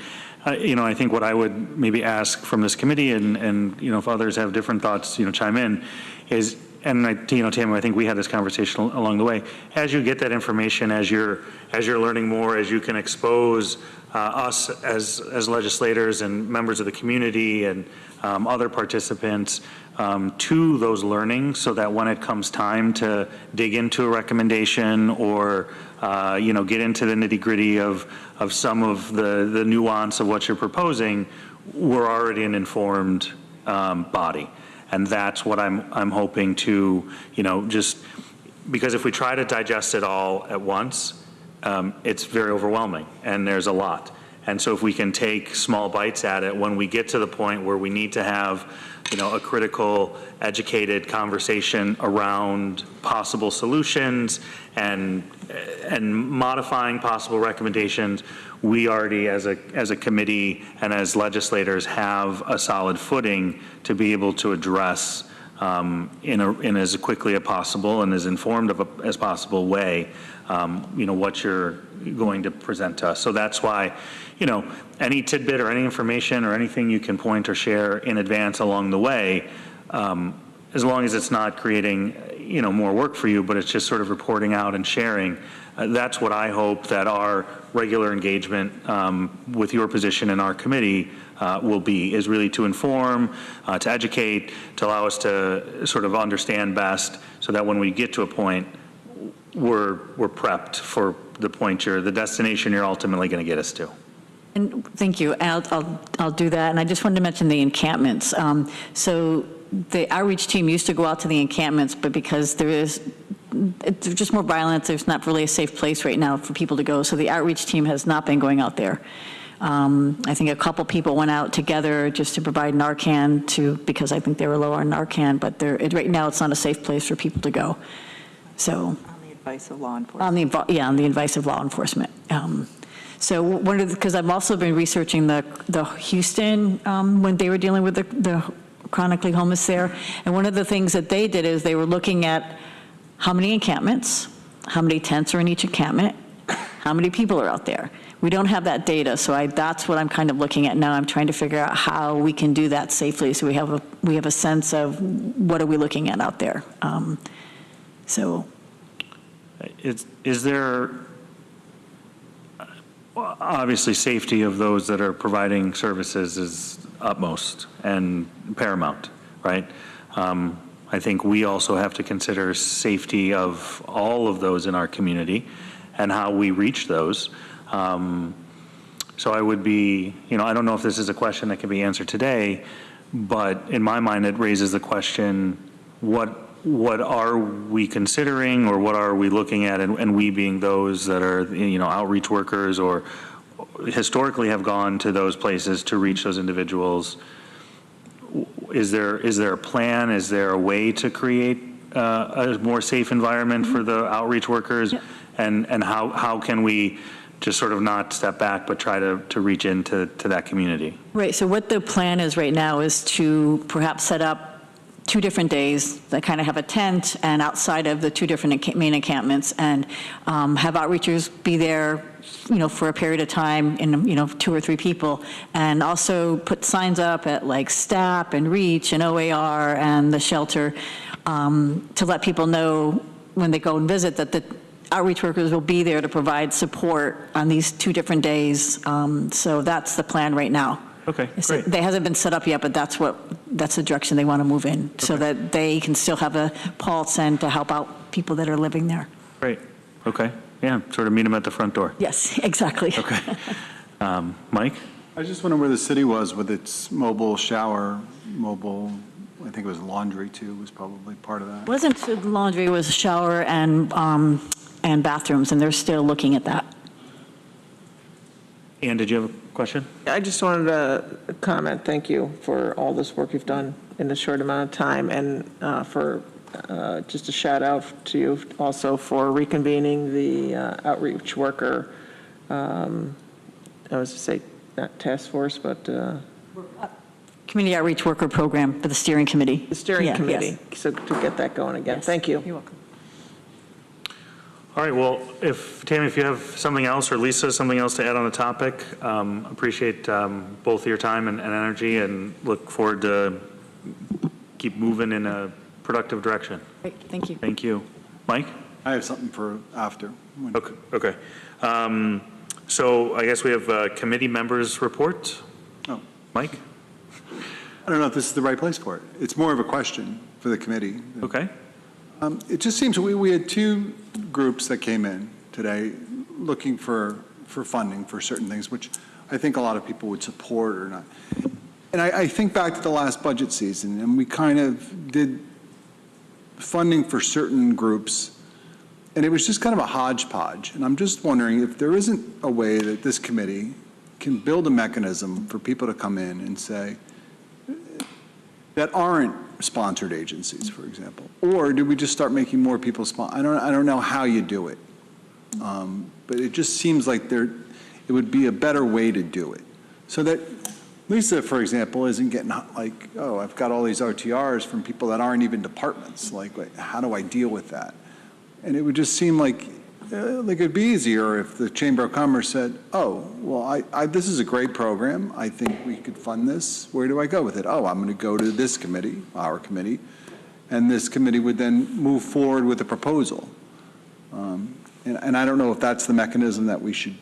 I think what I would maybe ask from this committee, and if others have different thoughts, chime in, is, and Tammy, I think we had this conversation along the way. As you get that information, as you're learning more, as you can expose us as legislators and members of the community and other participants to those learnings, so that when it comes time to dig into a recommendation or get into the nitty-gritty of some of the nuance of what you're proposing, we're already an informed body. And that's what I'm hoping to, just because if we try to digest it all at once, it's very overwhelming, and there's a lot. And so if we can take small bites at it, when we get to the point where we need to have a critical, educated conversation around possible solutions and modifying possible recommendations, we already, as a committee and as legislators, have a solid footing to be able to address in as quickly as possible and as informed as possible way, what you're going to present to us. So that's why, any tidbit or any information or anything you can point or share in advance along the way, as long as it's not creating, more work for you, but it's just sort of reporting out and sharing. That's what I hope that our regular engagement with your position in our committee will be, is really to inform, to educate, to allow us to sort of understand best, so that when we get to a point, we're prepped for the destination you're ultimately going to get us to. And thank you. I'll do that. And I just wanted to mention the encampments. So the outreach team used to go out to the encampments, but because there's just more violence, there's not really a safe place right now for people to go. So the outreach team has not been going out there. I think a couple people went out together just to provide Narcan because I think they were low on Narcan, but right now it's not a safe place for people to go. So On the advice of law enforcement. on the advice of law enforcement. So because I've also been researching the Houston when they were dealing with the chronically homeless there, and one of the things that they did is they were looking at how many encampments, how many tents are in each encampment, how many people are out there. We don't have that data, so that's what I'm kind of looking at now. I'm trying to figure out how we can do that safely, so we have a sense of what are we looking at out there. So, is there, obviously, safety of those that are providing services is utmost and paramount, right? I think we also have to consider safety of all of those in our community and how we reach those. So I would be, I don't know if this is a question that can be answered today, but in my mind, it raises the question, what are we considering, or what are we looking at, and we being those that are, outreach workers or historically have gone to those places to reach those individuals. Is there a plan? Is there a way to create a more safe environment for the outreach workers? Yep. And how can we just sort of not step back, but try to reach into that community? right, so what the plan is right now is to perhaps set up 2 different days that kind of have a tent and outside of the 2 different main encampments, and have outreachers be there, for a period of time, in 2 or 3 people, and also put signs up at like STAP and REACH and OAR and the shelter to let people know when they go and visit that the outreach workers will be there to provide support on these 2 different days. So that's the plan right now. Okay, great. They hasn't been set up yet, but that's the direction they want to move in, so that they can still have a pulse and to help out people that are living there. Great. Okay. Yeah, sort of meet them at the front door. Yes, exactly. Okay. Mike? I just wonder where the city was with its mobile shower, I think it was laundry too, was probably part of that. Wasn't laundry, it was shower and bathrooms, and they're still looking at that. Ann, did you have a question? I just wanted to comment, thank you for all this work you've done in a short amount of time, and for just a shout out to you also for reconvening the outreach worker, I was to say not task force, but Community Outreach Worker Program for the steering committee. the steering Yeah, committee, yes. so to get that going again. Yes. Thank you. You're welcome. All right, well, Tammy, if you have something else, or Lisa, something else to add on the topic, appreciate both of your time and energy, and look forward to keep moving in a productive direction. Great, thank you. Thank you. Mike? I have something for after. Okay. So I guess we have committee members' report. Oh. Mike? I don't know if this is the right place for it. It's more of a question for the committee. Okay. It just seems we had 2 groups that came in today looking for funding for certain things, which I think a lot of people would support or not. And I think back to the last budget season, and we kind of did funding for certain groups, and it was just kind of a hodgepodge. And I'm just wondering if there isn't a way that this committee can build a mechanism for people to come in and say, that aren't sponsored agencies, for example, or do we just start making more people sponsor? I don't know how you do it, but it just seems like it would be a better way to do it, so that Lisa, for example, isn't getting like, oh, I've got all these RTRs from people that aren't even departments. Like, how do I deal with that? And it would just seem like it'd be easier if the Chamber of Commerce said, oh, well, this is a great program. I think we could fund this. Where do I go with it? Oh, I'm going to go to this committee, our committee, and this committee would then move forward with a proposal. And I don't know if that's the mechanism that we should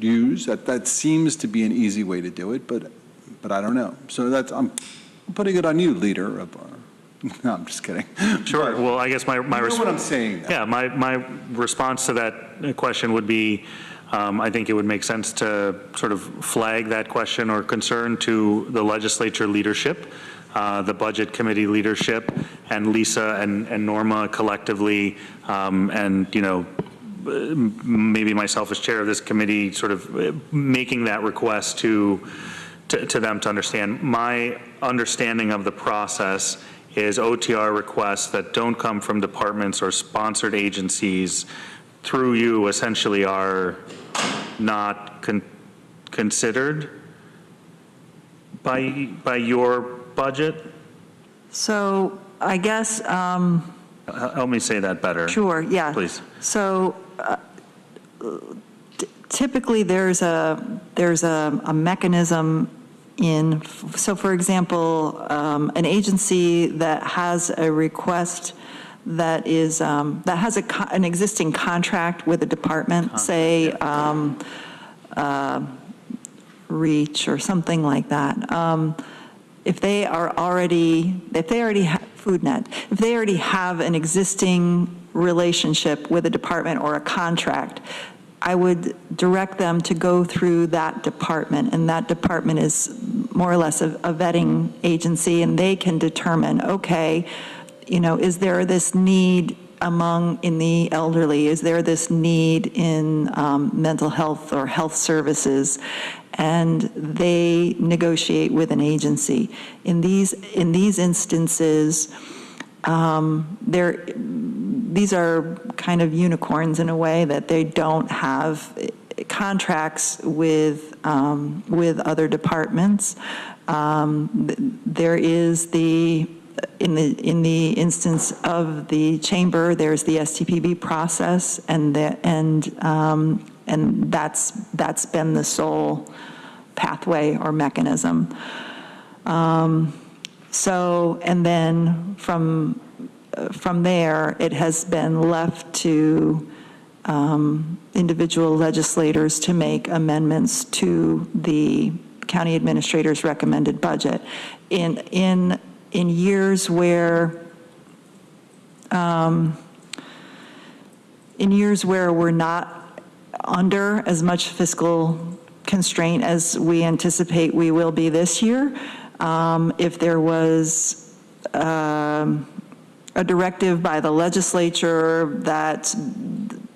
use. That seems to be an easy way to do it, but I don't know. So I'm putting it on you, leader of our. No, I'm just kidding. Sure. Well, I guess my response. What I'm saying. Yeah, my response to that question would be, I think it would make sense to sort of flag that question or concern to the legislature leadership, the budget committee leadership, and Lisa and Norma collectively, and maybe myself as chair of this committee, sort of making that request to them to understand. My understanding of the process is OTR requests that don't come from departments or sponsored agencies through you essentially are not considered by your budget? So I guess, help me say that better. sure, yeah. Please. So typically there's a mechanism in, so for example, an agency that has a request that is, that has an existing contract with a department, say, REACH or something like that. If they already have FoodNet, if they already have an existing relationship with a department or a contract, I would direct them to go through that department, and that department is more or less a vetting agency, and they can determine, okay, is there this need in the elderly? Is there this need in mental health or health services? And they negotiate with an agency. In these instances, these are kind of unicorns in a way that they don't have contracts with other departments. There is in the instance of the chamber, there's the STPB process, and that's been the sole pathway or mechanism. And then from there, it has been left to individual legislators to make amendments to the county administrator's recommended budget. In years where we're not under as much fiscal constraint as we anticipate we will be this year, if there was a directive by the legislature that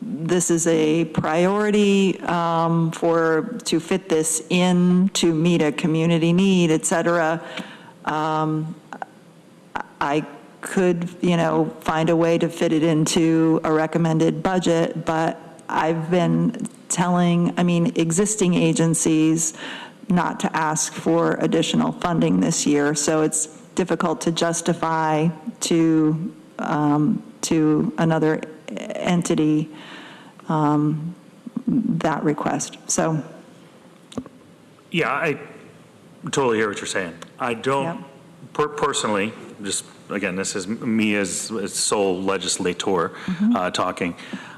this is a priority to fit this in, to meet a community need, et cetera, I could, find a way to fit it into a recommended budget, but I've been telling, existing agencies not to ask for additional funding this year, so it's difficult to justify to another entity that request. So, yeah, I totally hear what you're saying. I don't personally, just again, this is me as sole legislator talking.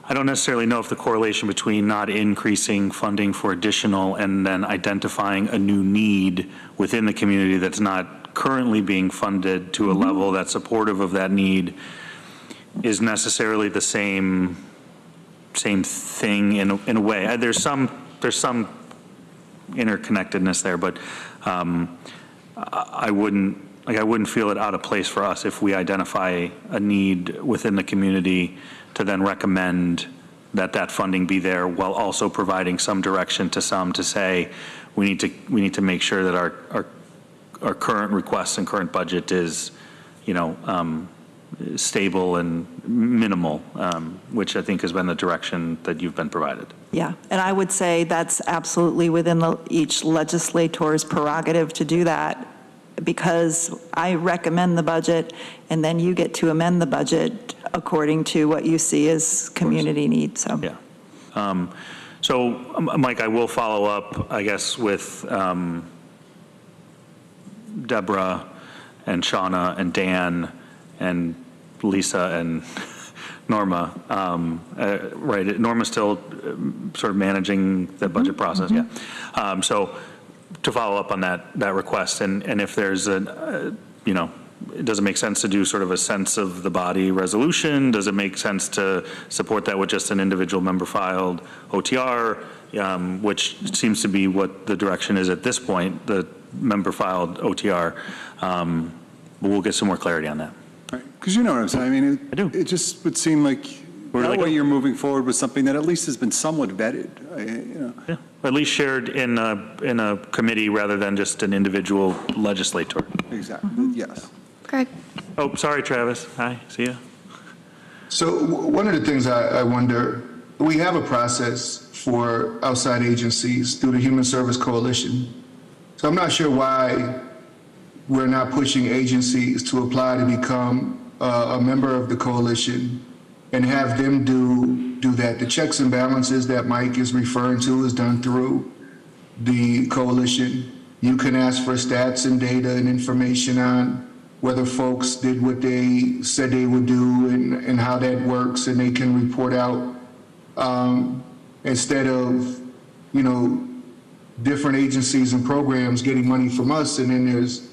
I don't necessarily know if the correlation between not increasing funding for additional and then identifying a new need within the community that's not currently being funded to a level that's supportive of that need is necessarily the same thing in a way. There's some interconnectedness there, but I wouldn't feel it out of place for us if we identify a need within the community to then recommend that funding be there, while also providing some direction to some to say we need to make sure that our current requests and current budget is stable and minimal, which I think has been the direction that you've been provided. Yeah, and I would say that's absolutely within each legislator's prerogative to do that, because I recommend the budget, and then you get to amend the budget according to what you see as community needs. So yeah. So Mike, I will follow up, I guess, with Deborah and Shauna and Dan and Lisa and Norma. Right, Norma's still sort of managing the budget process. Yeah. So to follow up on that request, and if there's does it make sense to do sort of a sense of the body resolution? Does it make sense to support that with just an individual member filed OTR, which seems to be what the direction is at this point, the member filed OTR? But we'll get some more clarity on that. Because you know what I'm saying. I do. It just would seem like That way you're moving forward with something that at least has been somewhat vetted, Yeah, at least shared in a committee rather than just an individual legislator. Exactly, yes. Greg? Oh, sorry, Travis. Hi, see ya. So one of the things I wonder, we have a process for outside agencies through the Human Service Coalition. So I'm not sure why we're not pushing agencies to apply to become a member of the coalition and have them do that. The checks and balances that Mike is referring to is done through the coalition. You can ask for stats and data and information on whether folks did what they said they would do and how that works, and they can report out instead of, different agencies and programs getting money from us, and then there's,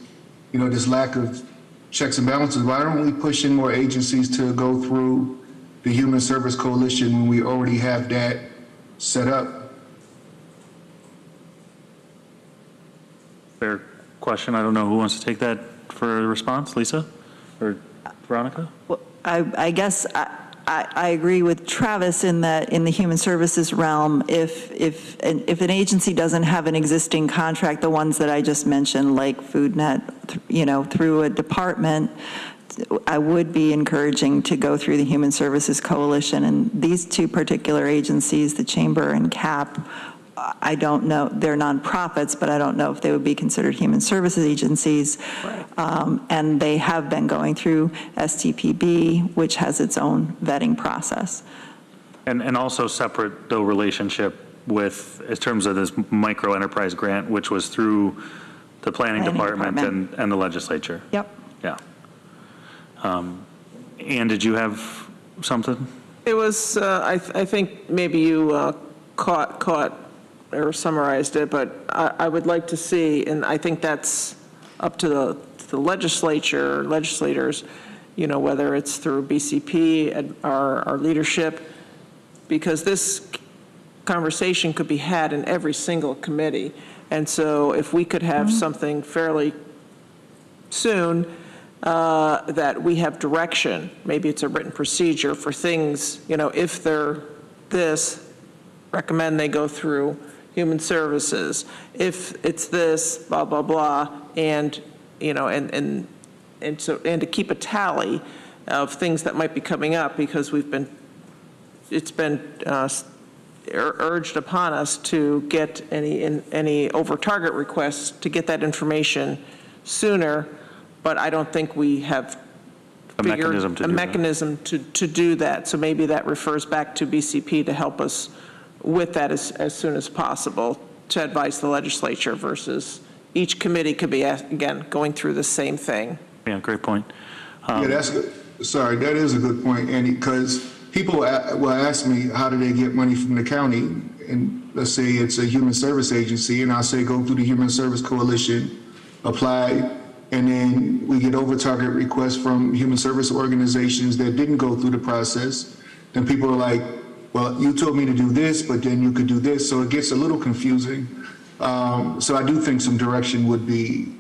this lack of checks and balances. Why don't we push in more agencies to go through the Human Service Coalition when we already have that set up? Fair question. I don't know who wants to take that for a response, Lisa or Veronica? Well, I guess I agree with Travis in that in the human services realm, if an agency doesn't have an existing contract, the ones that I just mentioned, like FoodNet, through a department, I would be encouraging to go through the Human Services Coalition. And these two particular agencies, the Chamber and CAP, I don't know, they're nonprofits, but I don't know if they would be considered human services agencies. Right. And they have been going through STPB, which has its own vetting process. And also separate, though, relationship with, in terms of this micro enterprise grant, which was through the planning department. And the legislature. Yep. Yeah. Ann, did you have something? It was, I think maybe you caught or summarized it, but I would like to see, and I think that's up to the legislators, whether it's through BCP, our leadership, because this conversation could be had in every single committee. And so if we could have something fairly soon, that we have direction, maybe it's a written procedure for things, if they're this, recommend they go through Human Services. If it's this, blah, blah, blah, and to keep a tally of things that might be coming up, because it's been urged upon us to get any over-target requests to get that information sooner, but I don't think we have a mechanism to do that. So maybe that refers back to BCP to help us with that as soon as possible, to advise the legislature, versus each committee could be, again, going through the same thing. Yeah, great point. Yeah, that's good. Sorry, that is a good point, Andy, because people will ask me, how do they get money from the county? And let's say it's a human service agency, and I'll say, go through the Human Service Coalition, apply, and then we get over-target requests from human service organizations that didn't go through the process. Then people are like, well, you told me to do this, but then you could do this. So it gets a little confusing. So I do think some direction would be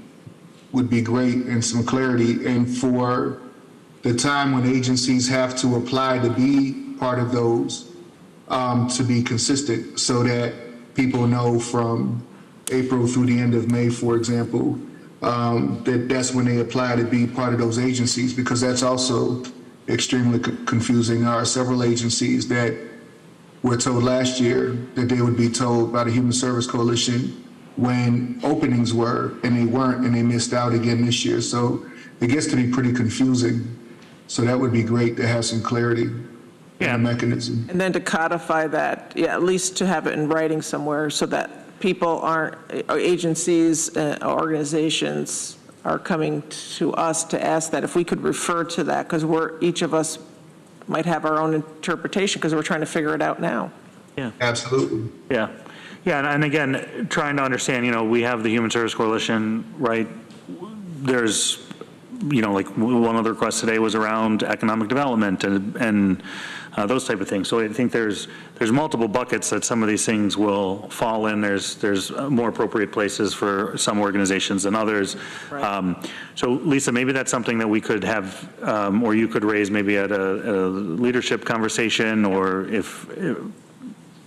great, and some clarity. And for the time when agencies have to apply to be part of those, to be consistent, so that people know from April through the end of May, for example, that's when they apply to be part of those agencies, because that's also extremely confusing. There are several agencies that were told last year that they would be told by the Human Service Coalition when openings were, and they weren't, and they missed out again this year. So it gets to be pretty confusing. So that would be great to have some clarity in the mechanism. And then to codify that, at least to have it in writing somewhere, so that people aren't, agencies, organizations are coming to us to ask that, if we could refer to that, because each of us might have our own interpretation, because we're trying to figure it out now. Yeah. Absolutely. Yeah. Yeah, and again, trying to understand, we have the Human Service Coalition, right? There's, like one of the requests today was around economic development and those type of things. So I think there's multiple buckets that some of these things will fall in. There's more appropriate places for some organizations than others. So Lisa, maybe that's something that we could have, or you could raise maybe at a leadership conversation, or if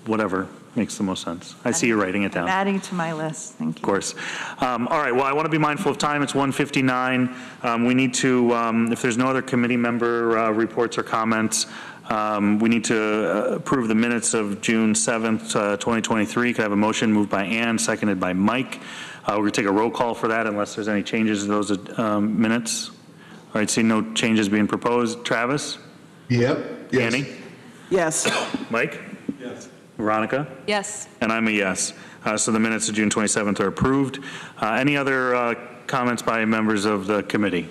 whatever makes the most sense. I see you writing it down. I'm adding to my list. Thank you. Of course. All right, well, I want to be mindful of time. It's 1:59. We need to, if there's no other committee member reports or comments, we need to approve the minutes of June 7th, 2023. Could I have a motion moved by Ann, seconded by Mike? We're going to take a roll call for that unless there's any changes to those minutes. All right, seeing no changes being proposed. Travis? Yep. Yes. Annie? Yes. Mike? Yes. Veronica? Yes. And I'm a yes. So the minutes of June 27th are approved. Any other comments by members of the committee?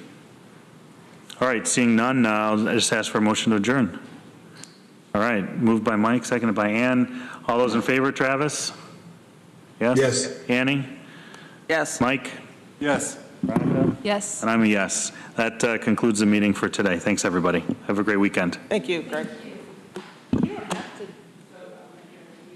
All right, seeing none, I'll just ask for a motion to adjourn. All right, moved by Mike, seconded by Ann. All those in favor, Travis? Yes? Yes. Annie? Yes. Mike? Yes. Veronica? Yes. And I'm a yes. That concludes the meeting for today. Thanks, everybody. Have a great weekend. Thank you, Greg.